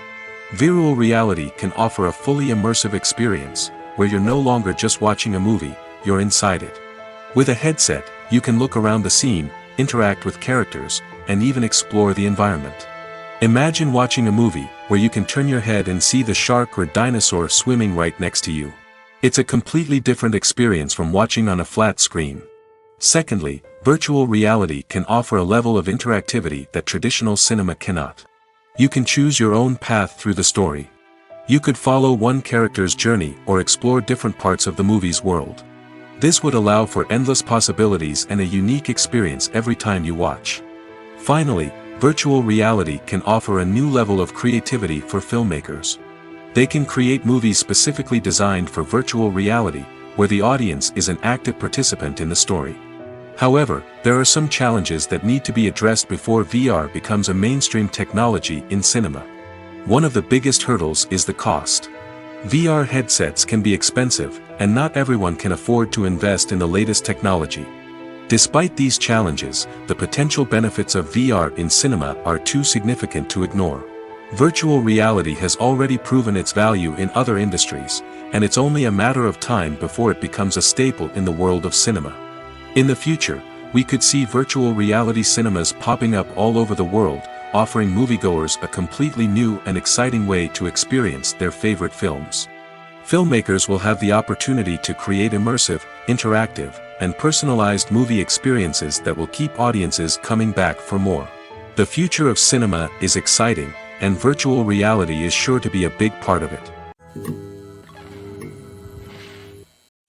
Virtual reality can offer a fully immersive experience, where you're no longer just watching a movie, you're inside it. With a headset, you can look around the scene, interact with characters, and even explore the environment. Imagine watching a movie where you can turn your head and see the shark or dinosaur swimming right next to you. It's a completely different experience from watching on a flat screen. Secondly, virtual reality can offer a level of interactivity that traditional cinema cannot. You can choose your own path through the story. You could follow one character's journey or explore different parts of the movie's world. This would allow for endless possibilities and a unique experience every time you watch. Finally, virtual reality can offer a new level of creativity for filmmakers. They can create movies specifically designed for virtual reality, where the audience is an active participant in the story. However, there are some challenges that need to be addressed before VR becomes a mainstream technology in cinema. One of the biggest hurdles is the cost. VR headsets can be expensive, and not everyone can afford to invest in the latest technology. Despite these challenges, the potential benefits of VR in cinema are too significant to ignore. Virtual reality has already proven its value in other industries, and it's only a matter of time before it becomes a staple in the world of cinema. In the future, we could see virtual reality cinemas popping up all over the world, offering moviegoers a completely new and exciting way to experience their favorite films. Filmmakers will have the opportunity to create immersive, interactive, and personalized movie experiences that will keep audiences coming back for more. The future of cinema is exciting, and virtual reality is sure to be a big part of it.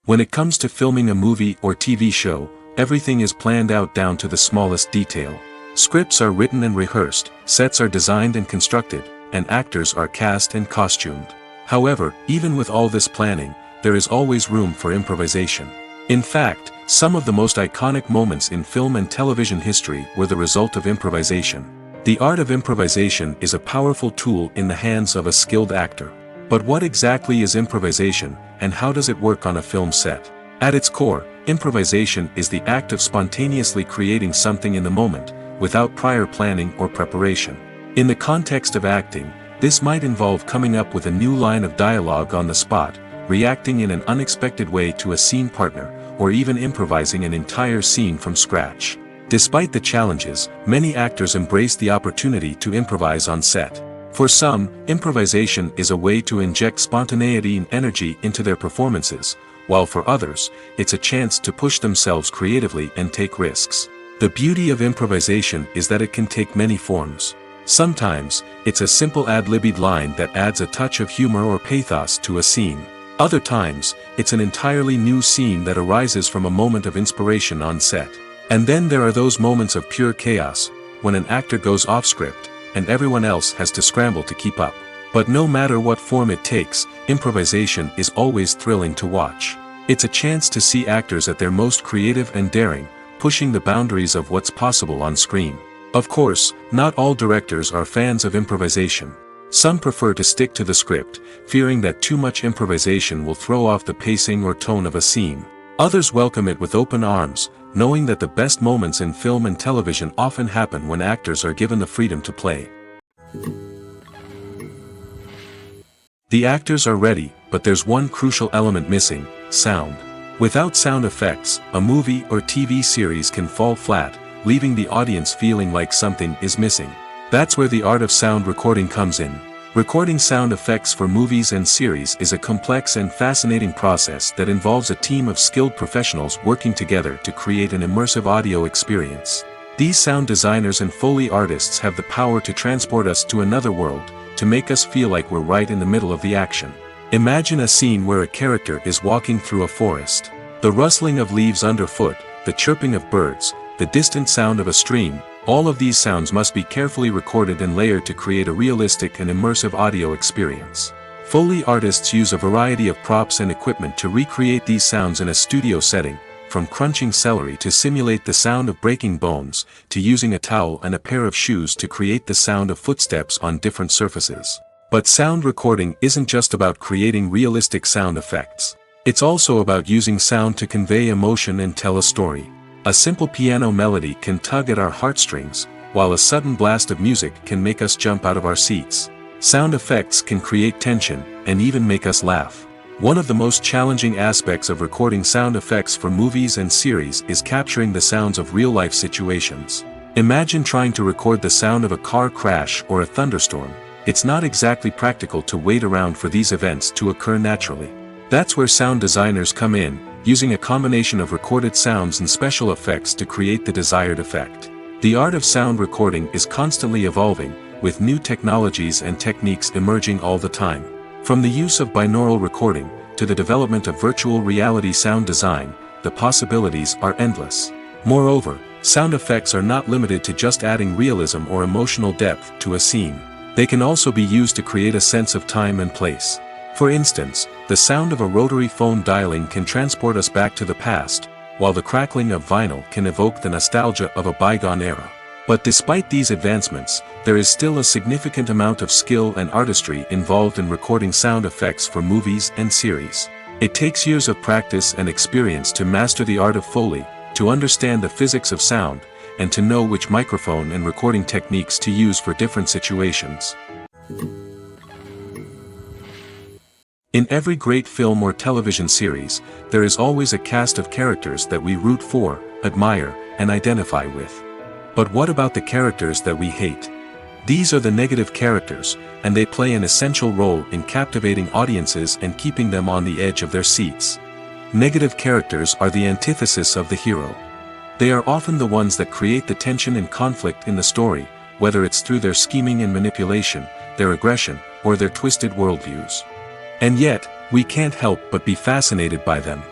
When it comes to filming a movie or TV show, everything is planned out down to the smallest detail. Scripts are written and rehearsed, sets are designed and constructed, and actors are cast and costumed. However, even with all this planning, there is always room for improvisation. In fact, some of the most iconic moments in film and television history were the result of improvisation. The art of improvisation is a powerful tool in the hands of a skilled actor. But what exactly is improvisation, and how does it work on a film set? At its core, improvisation is the act of spontaneously creating something in the moment, without prior planning or preparation. In the context of acting, this might involve coming up with a new line of dialogue on the spot, reacting in an unexpected way to a scene partner, or even improvising an entire scene from scratch. Despite the challenges, many actors embrace the opportunity to improvise on set. For some, improvisation is a way to inject spontaneity and energy into their performances, while for others, it's a chance to push themselves creatively and take risks. The beauty of improvisation is that it can take many forms. Sometimes, it's a simple ad-libbed line that adds a touch of humor or pathos to a scene. Other times, it's an entirely new scene that arises from a moment of inspiration on set. And then there are those moments of pure chaos, when an actor goes off script, and everyone else has to scramble to keep up. But no matter what form it takes, improvisation is always thrilling to watch. It's a chance to see actors at their most creative and daring, pushing the boundaries of what's possible on screen. Of course, not all directors are fans of improvisation. Some prefer to stick to the script, fearing that too much improvisation will throw off the pacing or tone of a scene. Others welcome it with open arms, knowing that the best moments in film and television often happen when actors are given the freedom to play. The actors are ready, but there's one crucial element missing: sound. Without sound effects, a movie or TV series can fall flat, leaving the audience feeling like something is missing. That's where the art of sound recording comes in. Recording sound effects for movies and series is a complex and fascinating process that involves a team of skilled professionals working together to create an immersive audio experience. These sound designers and Foley artists have the power to transport us to another world, to make us feel like we're right in the middle of the action. Imagine a scene where a character is walking through a forest. The rustling of leaves underfoot, the chirping of birds, the distant sound of a stream, all of these sounds must be carefully recorded and layered to create a realistic and immersive audio experience. Foley artists use a variety of props and equipment to recreate these sounds in a studio setting, from crunching celery to simulate the sound of breaking bones, to using a towel and a pair of shoes to create the sound of footsteps on different surfaces. But sound recording isn't just about creating realistic sound effects. It's also about using sound to convey emotion and tell a story. A simple piano melody can tug at our heartstrings, while a sudden blast of music can make us jump out of our seats. Sound effects can create tension, and even make us laugh. One of the most challenging aspects of recording sound effects for movies and series is capturing the sounds of real-life situations. Imagine trying to record the sound of a car crash or a thunderstorm. It's not exactly practical to wait around for these events to occur naturally. That's where sound designers come in, using a combination of recorded sounds and special effects to create the desired effect. The art of sound recording is constantly evolving, with new technologies and techniques emerging all the time. From the use of binaural recording, to the development of virtual reality sound design, the possibilities are endless. Moreover, sound effects are not limited to just adding realism or emotional depth to a scene. They can also be used to create a sense of time and place. For instance, the sound of a rotary phone dialing can transport us back to the past, while the crackling of vinyl can evoke the nostalgia of a bygone era. But despite these advancements, there is still a significant amount of skill and artistry involved in recording sound effects for movies and series. It takes years of practice and experience to master the art of Foley, to understand the physics of sound, and to know which microphone and recording techniques to use for different situations. In every great film or television series, there is always a cast of characters that we root for, admire, and identify with. But what about the characters that we hate? These are the negative characters, and they play an essential role in captivating audiences and keeping them on the edge of their seats. Negative characters are the antithesis of the hero. They are often the ones that create the tension and conflict in the story, whether it's through their scheming and manipulation, their aggression, or their twisted worldviews. And yet, we can't help but be fascinated by them.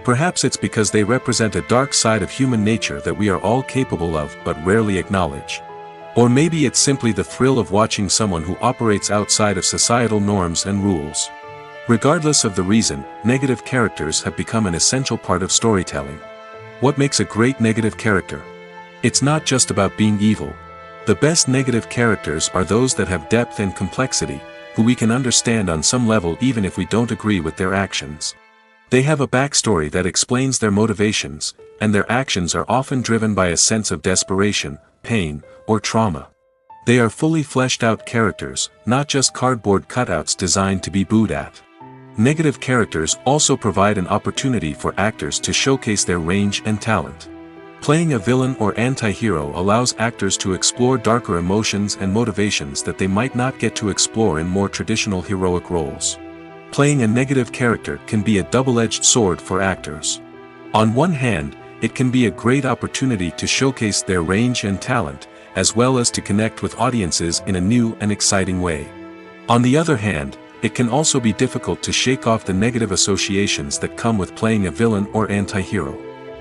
Perhaps it's because they represent a dark side of human nature that we are all capable of but rarely acknowledge. Or maybe it's simply the thrill of watching someone who operates outside of societal norms and rules. Regardless of the reason, negative characters have become an essential part of storytelling. What makes a great negative character? It's not just about being evil. The best negative characters are those that have depth and complexity, who we can understand on some level even if we don't agree with their actions. They have a backstory that explains their motivations, and their actions are often driven by a sense of desperation, pain, or trauma. They are fully fleshed out characters, not just cardboard cutouts designed to be booed at. Negative characters also provide an opportunity for actors to showcase their range and talent. Playing a villain or anti-hero allows actors to explore darker emotions and motivations that they might not get to explore in more traditional heroic roles. Playing a negative character can be a double-edged sword for actors. On one hand, it can be a great opportunity to showcase their range and talent, as well as to connect with audiences in a new and exciting way. On the other hand, it can also be difficult to shake off the negative associations that come with playing a villain or anti-hero.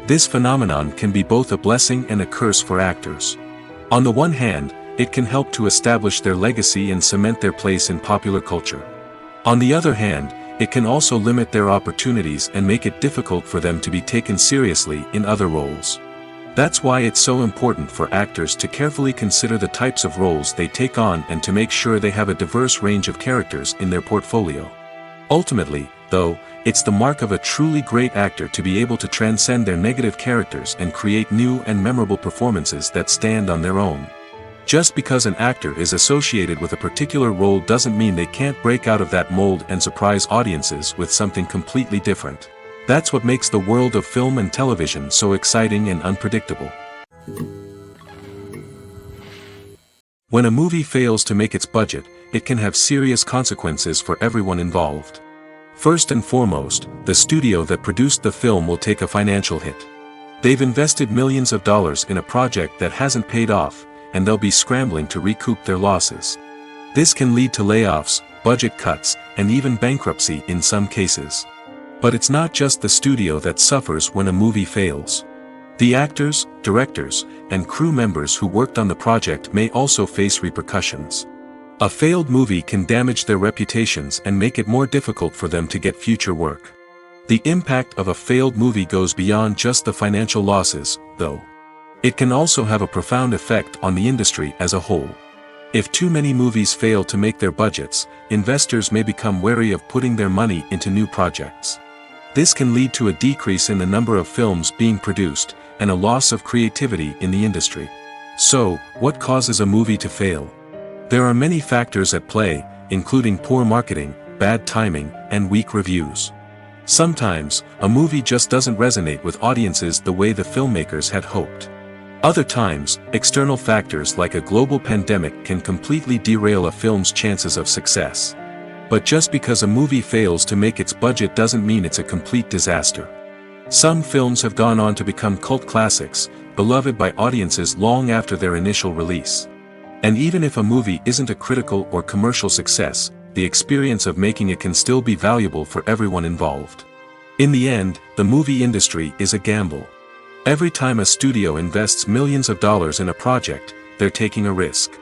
This phenomenon can be both a blessing and a curse for actors. On the one hand, it can help to establish their legacy and cement their place in popular culture. On the other hand, it can also limit their opportunities and make it difficult for them to be taken seriously in other roles. That's why it's so important for actors to carefully consider the types of roles they take on and to make sure they have a diverse range of characters in their portfolio. Ultimately, though, it's the mark of a truly great actor to be able to transcend their negative characters and create new and memorable performances that stand on their own. Just because an actor is associated with a particular role doesn't mean they can't break out of that mold and surprise audiences with something completely different. That's what makes the world of film and television so exciting and unpredictable. When a movie fails to make its budget, it can have serious consequences for everyone involved. First and foremost, the studio that produced the film will take a financial hit. They've invested millions of dollars in a project that hasn't paid off, and they'll be scrambling to recoup their losses. This can lead to layoffs, budget cuts, and even bankruptcy in some cases. But it's not just the studio that suffers when a movie fails. The actors, directors, and crew members who worked on the project may also face repercussions. A failed movie can damage their reputations and make it more difficult for them to get future work. The impact of a failed movie goes beyond just the financial losses, though. It can also have a profound effect on the industry as a whole. If too many movies fail to make their budgets, investors may become wary of putting their money into new projects. This can lead to a decrease in the number of films being produced, and a loss of creativity in the industry. So, what causes a movie to fail? There are many factors at play, including poor marketing, bad timing, and weak reviews. Sometimes, a movie just doesn't resonate with audiences the way the filmmakers had hoped. Other times, external factors like a global pandemic can completely derail a film's chances of success. But just because a movie fails to make its budget doesn't mean it's a complete disaster. Some films have gone on to become cult classics, beloved by audiences long after their initial release. And even if a movie isn't a critical or commercial success, the experience of making it can still be valuable for everyone involved. In the end, the movie industry is a gamble. Every time a studio invests millions of dollars in a project, they're taking a risk.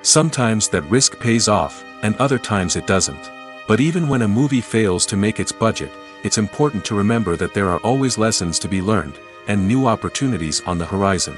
Sometimes that risk pays off, and other times it doesn't. But even when a movie fails to make its budget, it's important to remember that there are always lessons to be learned, and new opportunities on the horizon.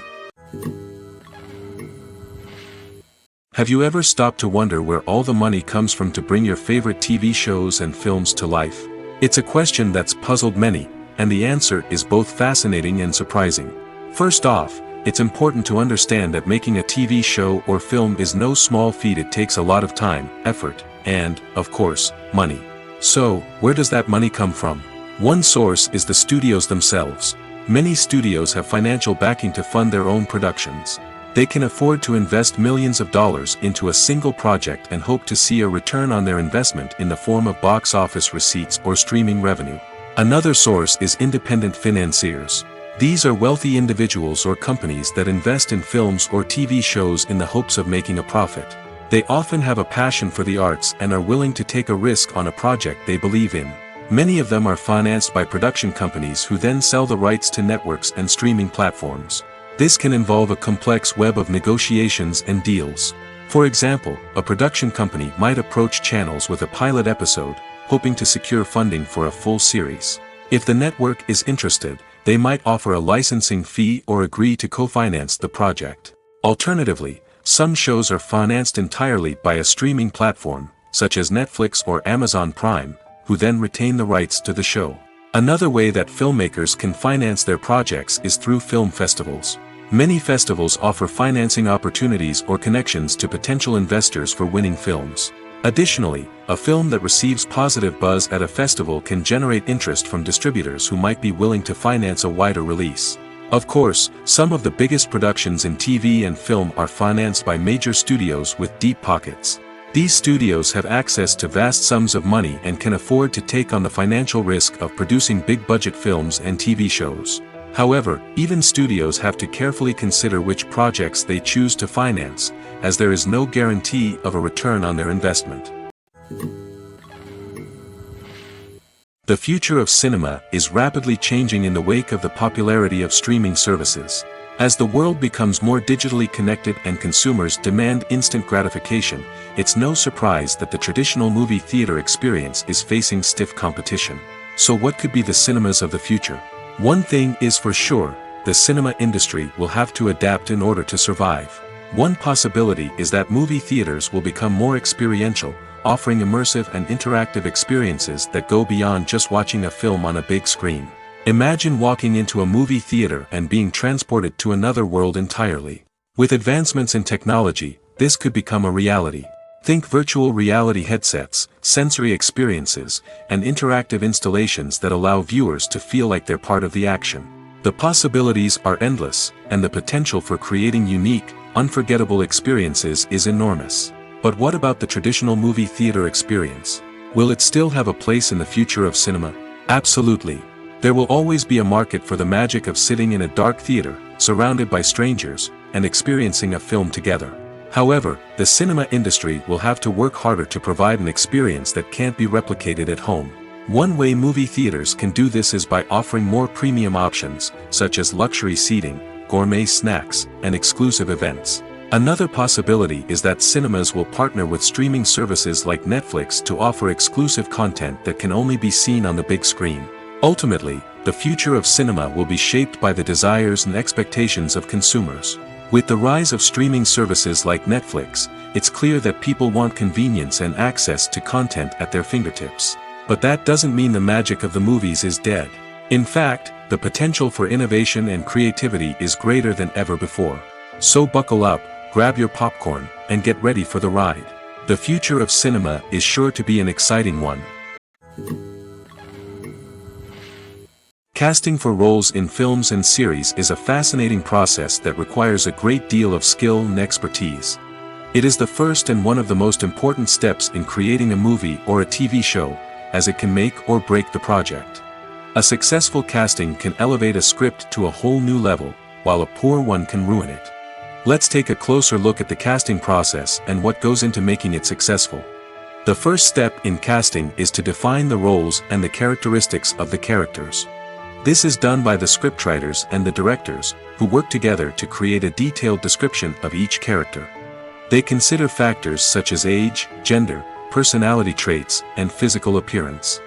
Have you ever stopped to wonder where all the money comes from to bring your favorite TV shows and films to life? It's a question that's puzzled many, and the answer is both fascinating and surprising. First off, it's important to understand that making a TV show or film is no small feat. It takes a lot of time, effort, and, of course, money. So, where does that money come from? One source is the studios themselves. Many studios have financial backing to fund their own productions. They can afford to invest millions of dollars into a single project and hope to see a return on their investment in the form of box office receipts or streaming revenue. Another source is independent financiers. These are wealthy individuals or companies that invest in films or TV shows in the hopes of making a profit. They often have a passion for the arts and are willing to take a risk on a project they believe in. Many of them are financed by production companies who then sell the rights to networks and streaming platforms. This can involve a complex web of negotiations and deals. For example, a production company might approach channels with a pilot episode, hoping to secure funding for a full series. If the network is interested, they might offer a licensing fee or agree to co-finance the project. Alternatively, some shows are financed entirely by a streaming platform, such as Netflix or Amazon Prime, who then retain the rights to the show. Another way that filmmakers can finance their projects is through film festivals. Many festivals offer financing opportunities or connections to potential investors for winning films. Additionally, a film that receives positive buzz at a festival can generate interest from distributors who might be willing to finance a wider release. Of course, some of the biggest productions in TV and film are financed by major studios with deep pockets. These studios have access to vast sums of money and can afford to take on the financial risk of producing big-budget films and TV shows. However, even studios have to carefully consider which projects they choose to finance, as there is no guarantee of a return on their investment. The future of cinema is rapidly changing in the wake of the popularity of streaming services. As the world becomes more digitally connected and consumers demand instant gratification, it's no surprise that the traditional movie theater experience is facing stiff competition. So what could be the cinemas of the future? One thing is for sure, the cinema industry will have to adapt in order to survive. One possibility is that movie theaters will become more experiential, offering immersive and interactive experiences that go beyond just watching a film on a big screen. Imagine walking into a movie theater and being transported to another world entirely. With advancements in technology, this could become a reality. Think virtual reality headsets, sensory experiences, and interactive installations that allow viewers to feel like they're part of the action. The possibilities are endless, and the potential for creating unique, unforgettable experiences is enormous. But what about the traditional movie theater experience? Will it still have a place in the future of cinema? Absolutely. There will always be a market for the magic of sitting in a dark theater, surrounded by strangers, and experiencing a film together. However, the cinema industry will have to work harder to provide an experience that can't be replicated at home. One way movie theaters can do this is by offering more premium options, such as luxury seating, gourmet snacks, and exclusive events. Another possibility is that cinemas will partner with streaming services like Netflix to offer exclusive content that can only be seen on the big screen. Ultimately, the future of cinema will be shaped by the desires and expectations of consumers. With the rise of streaming services like Netflix, it's clear that people want convenience and access to content at their fingertips. But that doesn't mean the magic of the movies is dead. In fact, the potential for innovation and creativity is greater than ever before. So buckle up, grab your popcorn, and get ready for the ride. The future of cinema is sure to be an exciting one. Casting for roles in films and series is a fascinating process that requires a great deal of skill and expertise. It is the first and one of the most important steps in creating a movie or a TV show, as it can make or break the project. A successful casting can elevate a script to a whole new level, while a poor one can ruin it. Let's take a closer look at the casting process and what goes into making it successful. The first step in casting is to define the roles and the characteristics of the characters. This is done by the scriptwriters and the directors, who work together to create a detailed description of each character. They consider factors such as age, gender, personality traits, and physical appearance.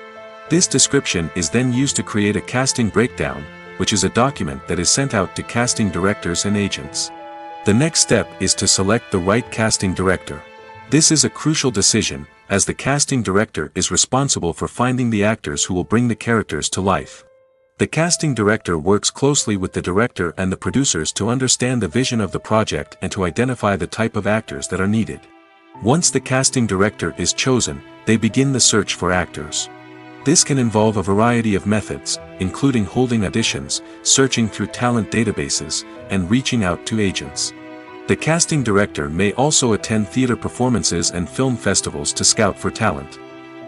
This description is then used to create a casting breakdown, which is a document that is sent out to casting directors and agents. The next step is to select the right casting director. This is a crucial decision, as the casting director is responsible for finding the actors who will bring the characters to life. The casting director works closely with the director and the producers to understand the vision of the project and to identify the type of actors that are needed. Once the casting director is chosen, they begin the search for actors. This can involve a variety of methods, including holding auditions, searching through talent databases, and reaching out to agents. The casting director may also attend theater performances and film festivals to scout for talent.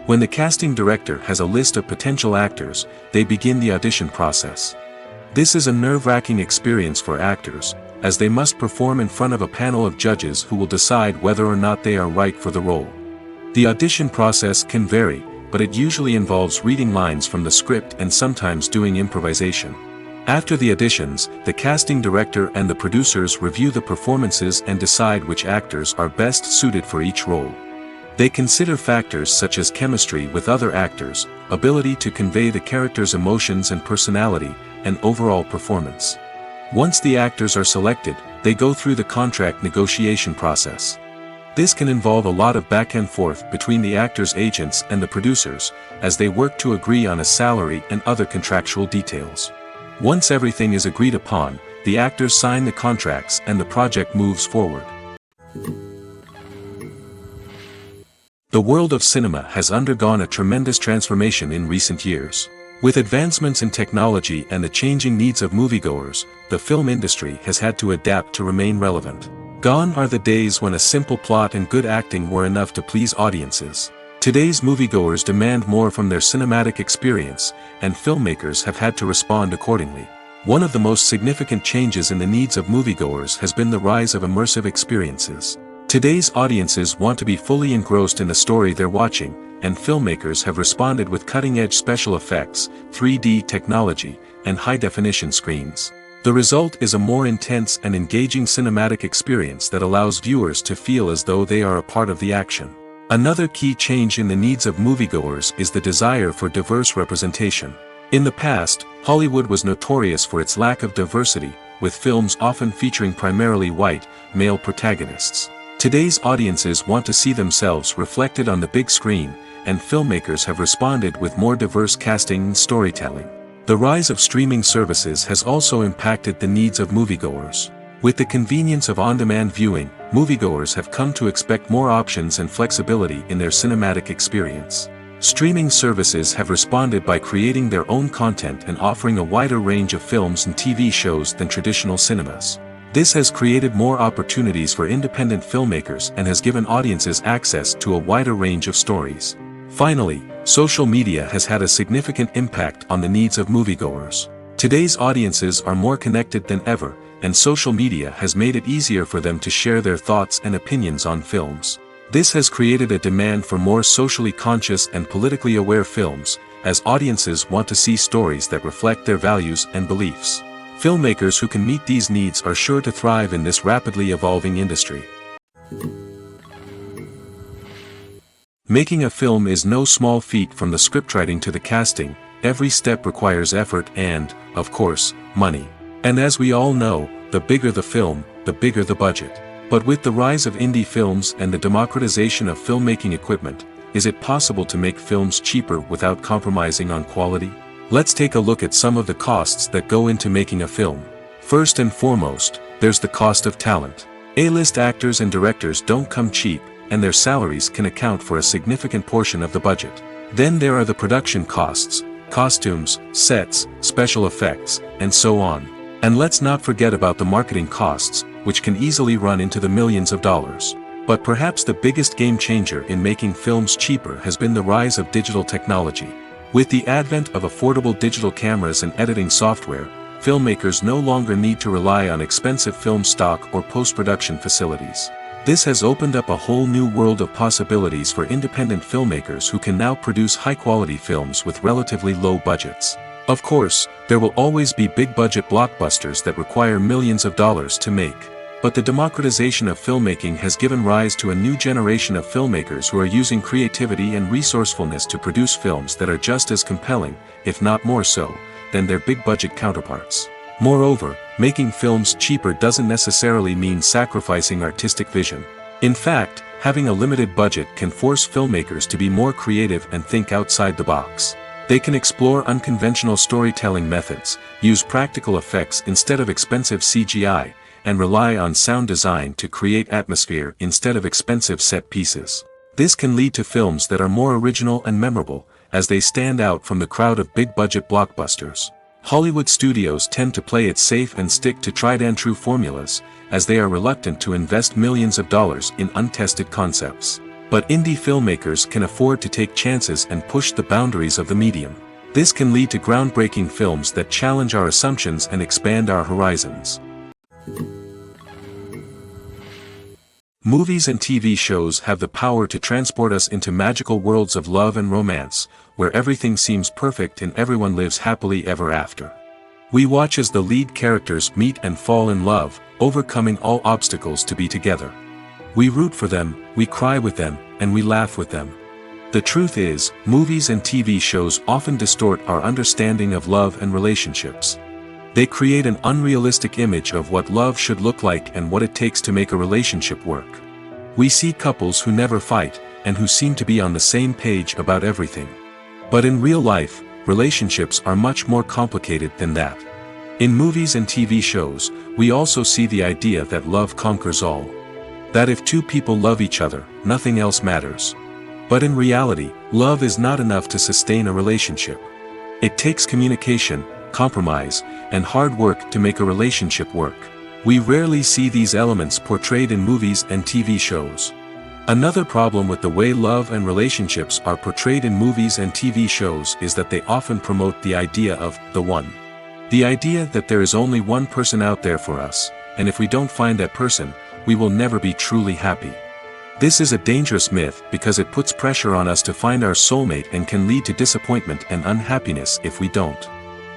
When the casting director has a list of potential actors, they begin the audition process. This is a nerve-wracking experience for actors, as they must perform in front of a panel of judges who will decide whether or not they are right for the role. The audition process can vary, but it usually involves reading lines from the script and sometimes doing improvisation. After the auditions, the casting director and the producers review the performances and decide which actors are best suited for each role. They consider factors such as chemistry with other actors, ability to convey the character's emotions and personality, and overall performance. Once the actors are selected, they go through the contract negotiation process. This can involve a lot of back and forth between the actors' agents and the producers, as they work to agree on a salary and other contractual details. Once everything is agreed upon, the actors sign the contracts and the project moves forward. The world of cinema has undergone a tremendous transformation in recent years. With advancements in technology and the changing needs of moviegoers, the film industry has had to adapt to remain relevant. Gone are the days when a simple plot and good acting were enough to please audiences. Today's moviegoers demand more from their cinematic experience, and filmmakers have had to respond accordingly. One of the most significant changes in the needs of moviegoers has been the rise of immersive experiences. Today's audiences want to be fully engrossed in the story they're watching, and filmmakers have responded with cutting-edge special effects, 3D technology, and high-definition screens. The result is a more intense and engaging cinematic experience that allows viewers to feel as though they are a part of the action. Another key change in the needs of moviegoers is the desire for diverse representation. In the past, Hollywood was notorious for its lack of diversity, with films often featuring primarily white, male protagonists. Today's audiences want to see themselves reflected on the big screen, and filmmakers have responded with more diverse casting and storytelling. The rise of streaming services has also impacted the needs of moviegoers. With the convenience of on-demand viewing, moviegoers have come to expect more options and flexibility in their cinematic experience. Streaming services have responded by creating their own content and offering a wider range of films and TV shows than traditional cinemas. This has created more opportunities for independent filmmakers and has given audiences access to a wider range of stories. Finally, social media has had a significant impact on the needs of moviegoers. Today's audiences are more connected than ever, and social media has made it easier for them to share their thoughts and opinions on films. This has created a demand for more socially conscious and politically aware films, as audiences want to see stories that reflect their values and beliefs. Filmmakers who can meet these needs are sure to thrive in this rapidly evolving industry. Making a film is no small feat. From the scriptwriting to the casting, every step requires effort and, of course, money. And as we all know, the bigger the film, the bigger the budget. But with the rise of indie films and the democratization of filmmaking equipment, is it possible to make films cheaper without compromising on quality? Let's take a look at some of the costs that go into making a film. First and foremost, there's the cost of talent. A-list actors and directors don't come cheap, and their salaries can account for a significant portion of the budget. Then there are the production costs, costumes, sets, special effects, and so on. And let's not forget about the marketing costs, which can easily run into the millions of dollars. But perhaps the biggest game changer in making films cheaper has been the rise of digital technology. With the advent of affordable digital cameras and editing software, filmmakers no longer need to rely on expensive film stock or post-production facilities. This has opened up a whole new world of possibilities for independent filmmakers who can now produce high-quality films with relatively low budgets. Of course, there will always be big-budget blockbusters that require millions of dollars to make. But the democratization of filmmaking has given rise to a new generation of filmmakers who are using creativity and resourcefulness to produce films that are just as compelling, if not more so, than their big-budget counterparts. Moreover, making films cheaper doesn't necessarily mean sacrificing artistic vision. In fact, having a limited budget can force filmmakers to be more creative and think outside the box. They can explore unconventional storytelling methods, use practical effects instead of expensive CGI, and rely on sound design to create atmosphere instead of expensive set pieces. This can lead to films that are more original and memorable, as they stand out from the crowd of big-budget blockbusters. Hollywood studios tend to play it safe and stick to tried-and-true formulas, as they are reluctant to invest millions of dollars in untested concepts. But indie filmmakers can afford to take chances and push the boundaries of the medium. This can lead to groundbreaking films that challenge our assumptions and expand our horizons. Movies and TV shows have the power to transport us into magical worlds of love and romance, where everything seems perfect and everyone lives happily ever after. We watch as the lead characters meet and fall in love, overcoming all obstacles to be together. We root for them, we cry with them, and we laugh with them. The truth is, movies and TV shows often distort our understanding of love and relationships. They create an unrealistic image of what love should look like and what it takes to make a relationship work. We see couples who never fight, and who seem to be on the same page about everything. But in real life, relationships are much more complicated than that. In movies and TV shows, we also see the idea that love conquers all. That if two people love each other, nothing else matters. But in reality, love is not enough to sustain a relationship. It takes communication, compromise, and hard work to make a relationship work. We rarely see these elements portrayed in movies and TV shows. Another problem with the way love and relationships are portrayed in movies and TV shows is that they often promote the idea of the one. The idea that there is only one person out there for us, and if we don't find that person, we will never be truly happy. This is a dangerous myth because it puts pressure on us to find our soulmate and can lead to disappointment and unhappiness if we don't.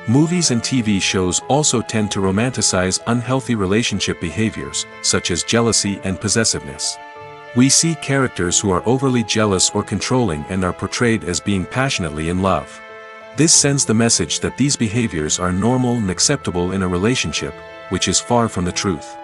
Movies and TV shows also tend to romanticize unhealthy relationship behaviors, such as jealousy and possessiveness. We see characters who are overly jealous or controlling and are portrayed as being passionately in love. This sends the message that these behaviors are normal and acceptable in a relationship, which is far from the truth.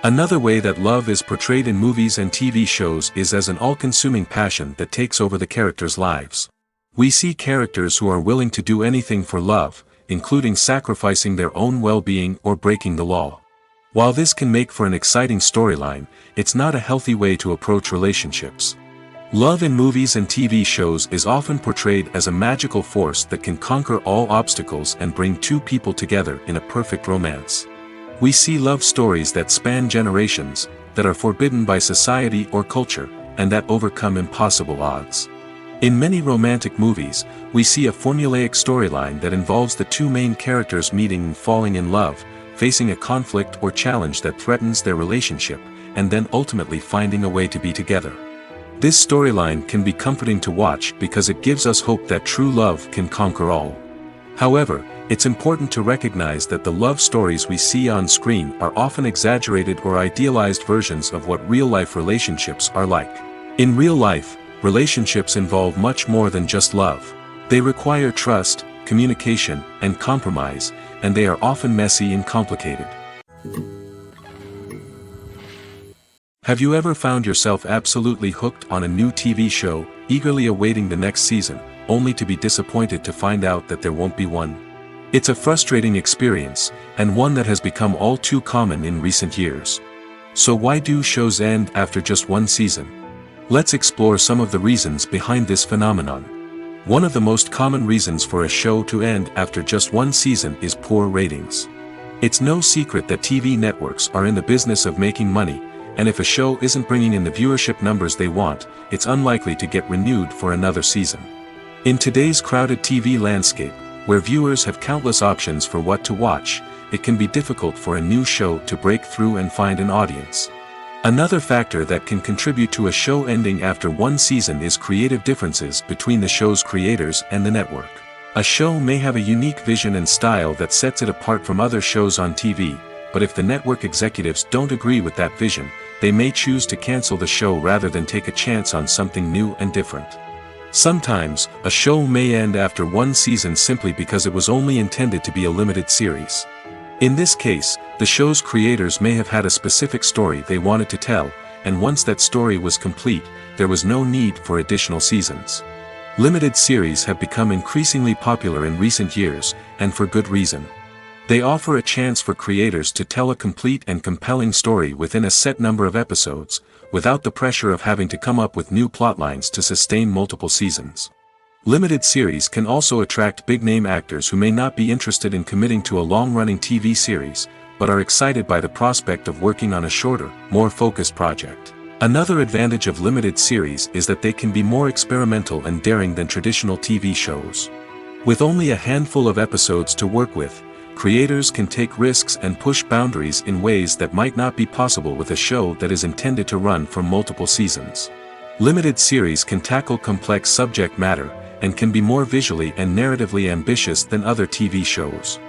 Another way that love is portrayed in movies and TV shows is as an all-consuming passion that takes over the characters' lives. We see characters who are willing to do anything for love, including sacrificing their own well-being or breaking the law. While this can make for an exciting storyline, it's not a healthy way to approach relationships. Love in movies and TV shows is often portrayed as a magical force that can conquer all obstacles and bring two people together in a perfect romance. We see love stories that span generations, that are forbidden by society or culture, and that overcome impossible odds. In many romantic movies, we see a formulaic storyline that involves the two main characters meeting and falling in love, facing a conflict or challenge that threatens their relationship, and then ultimately finding a way to be together. This storyline can be comforting to watch because it gives us hope that true love can conquer all. However, it's important to recognize that the love stories we see on screen are often exaggerated or idealized versions of what real-life relationships are like. In real life, relationships involve much more than just love. They require trust, communication, and compromise, and they are often messy and complicated. Have you ever found yourself absolutely hooked on a new TV show, eagerly awaiting the next season, only to be disappointed to find out that there won't be one? It's a frustrating experience, and one that has become all too common in recent years. So why do shows end after just one season? Let's explore some of the reasons behind this phenomenon. One of the most common reasons for a show to end after just one season is poor ratings. It's no secret that TV networks are in the business of making money, and if a show isn't bringing in the viewership numbers they want, it's unlikely to get renewed for another season. In today's crowded TV landscape, where viewers have countless options for what to watch, it can be difficult for a new show to break through and find an audience. Another factor that can contribute to a show ending after one season is creative differences between the show's creators and the network. A show may have a unique vision and style that sets it apart from other shows on TV, but if the network executives don't agree with that vision, they may choose to cancel the show rather than take a chance on something new and different. Sometimes, a show may end after one season simply because it was only intended to be a limited series. In this case, the show's creators may have had a specific story they wanted to tell, and once that story was complete, there was no need for additional seasons. Limited series have become increasingly popular in recent years, and for good reason. They offer a chance for creators to tell a complete and compelling story within a set number of episodes, without the pressure of having to come up with new plotlines to sustain multiple seasons. Limited series can also attract big-name actors who may not be interested in committing to a long-running TV series, but are excited by the prospect of working on a shorter, more focused project. Another advantage of limited series is that they can be more experimental and daring than traditional TV shows. With only a handful of episodes to work with, creators can take risks and push boundaries in ways that might not be possible with a show that is intended to run for multiple seasons. Limited series can tackle complex subject matter, and can be more visually and narratively ambitious than other TV shows.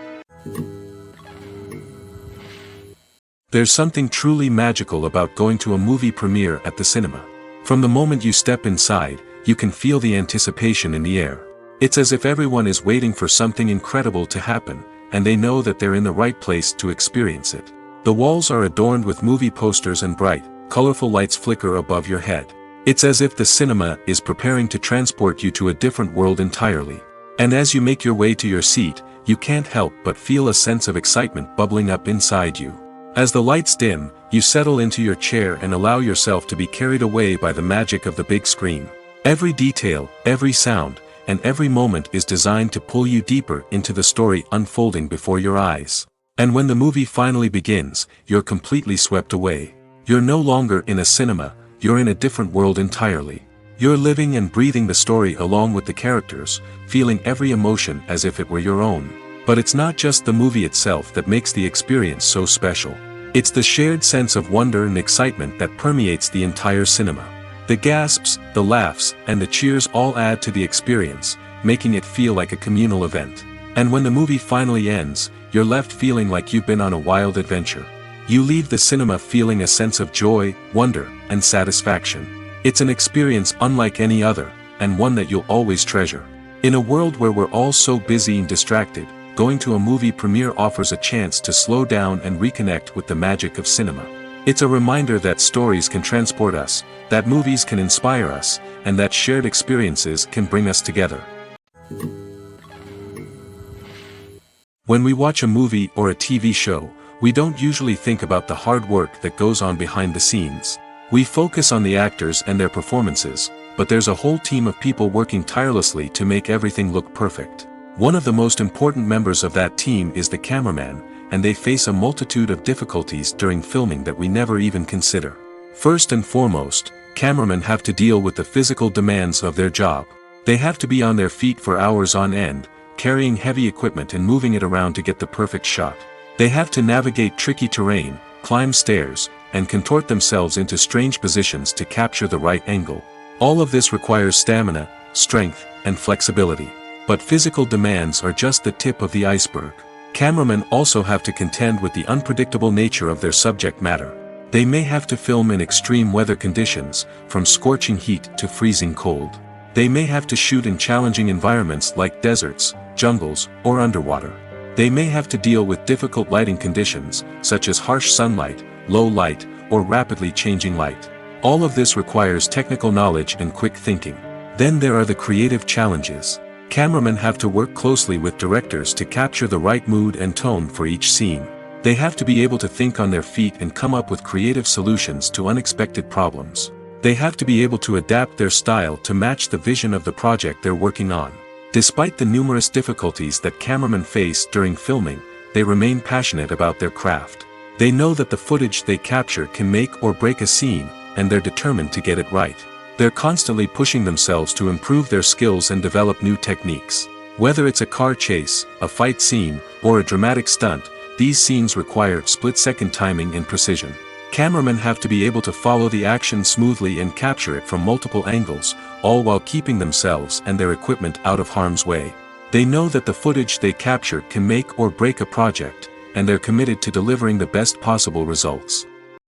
There's something truly magical about going to a movie premiere at the cinema. From the moment you step inside, you can feel the anticipation in the air. It's as if everyone is waiting for something incredible to happen, and they know that they're in the right place to experience it. The walls are adorned with movie posters and bright, colorful lights flicker above your head. It's as if the cinema is preparing to transport you to a different world entirely. And as you make your way to your seat, you can't help but feel a sense of excitement bubbling up inside you. As the lights dim, you settle into your chair and allow yourself to be carried away by the magic of the big screen. Every detail, every sound, and every moment is designed to pull you deeper into the story unfolding before your eyes. And when the movie finally begins, you're completely swept away. You're no longer in a cinema, you're in a different world entirely. You're living and breathing the story along with the characters, feeling every emotion as if it were your own. But it's not just the movie itself that makes the experience so special. It's the shared sense of wonder and excitement that permeates the entire cinema. The gasps, the laughs, and the cheers all add to the experience, making it feel like a communal event. And when the movie finally ends, you're left feeling like you've been on a wild adventure. You leave the cinema feeling a sense of joy, wonder, and satisfaction. It's an experience unlike any other, and one that you'll always treasure. In a world where we're all so busy and distracted, going to a movie premiere offers a chance to slow down and reconnect with the magic of cinema. It's a reminder that stories can transport us, that movies can inspire us, and that shared experiences can bring us together. When we watch a movie or a TV show, we don't usually think about the hard work that goes on behind the scenes. We focus on the actors and their performances, but there's a whole team of people working tirelessly to make everything look perfect. One of the most important members of that team is the cameraman, and they face a multitude of difficulties during filming that we never even consider. First and foremost, cameramen have to deal with the physical demands of their job. They have to be on their feet for hours on end, carrying heavy equipment and moving it around to get the perfect shot. They have to navigate tricky terrain, climb stairs, and contort themselves into strange positions to capture the right angle. All of this requires stamina, strength, and flexibility. But physical demands are just the tip of the iceberg. Cameramen also have to contend with the unpredictable nature of their subject matter. They may have to film in extreme weather conditions, from scorching heat to freezing cold. They may have to shoot in challenging environments like deserts, jungles, or underwater. They may have to deal with difficult lighting conditions, such as harsh sunlight, low light, or rapidly changing light. All of this requires technical knowledge and quick thinking. Then there are the creative challenges. Cameramen have to work closely with directors to capture the right mood and tone for each scene. They have to be able to think on their feet and come up with creative solutions to unexpected problems. They have to be able to adapt their style to match the vision of the project they're working on. Despite the numerous difficulties that cameramen face during filming, they remain passionate about their craft. They know that the footage they capture can make or break a scene, and they're determined to get it right. They're constantly pushing themselves to improve their skills and develop new techniques. Whether it's a car chase, a fight scene, or a dramatic stunt, these scenes require split-second timing and precision. Cameramen have to be able to follow the action smoothly and capture it from multiple angles, all while keeping themselves and their equipment out of harm's way. They know that the footage they capture can make or break a project, and they're committed to delivering the best possible results.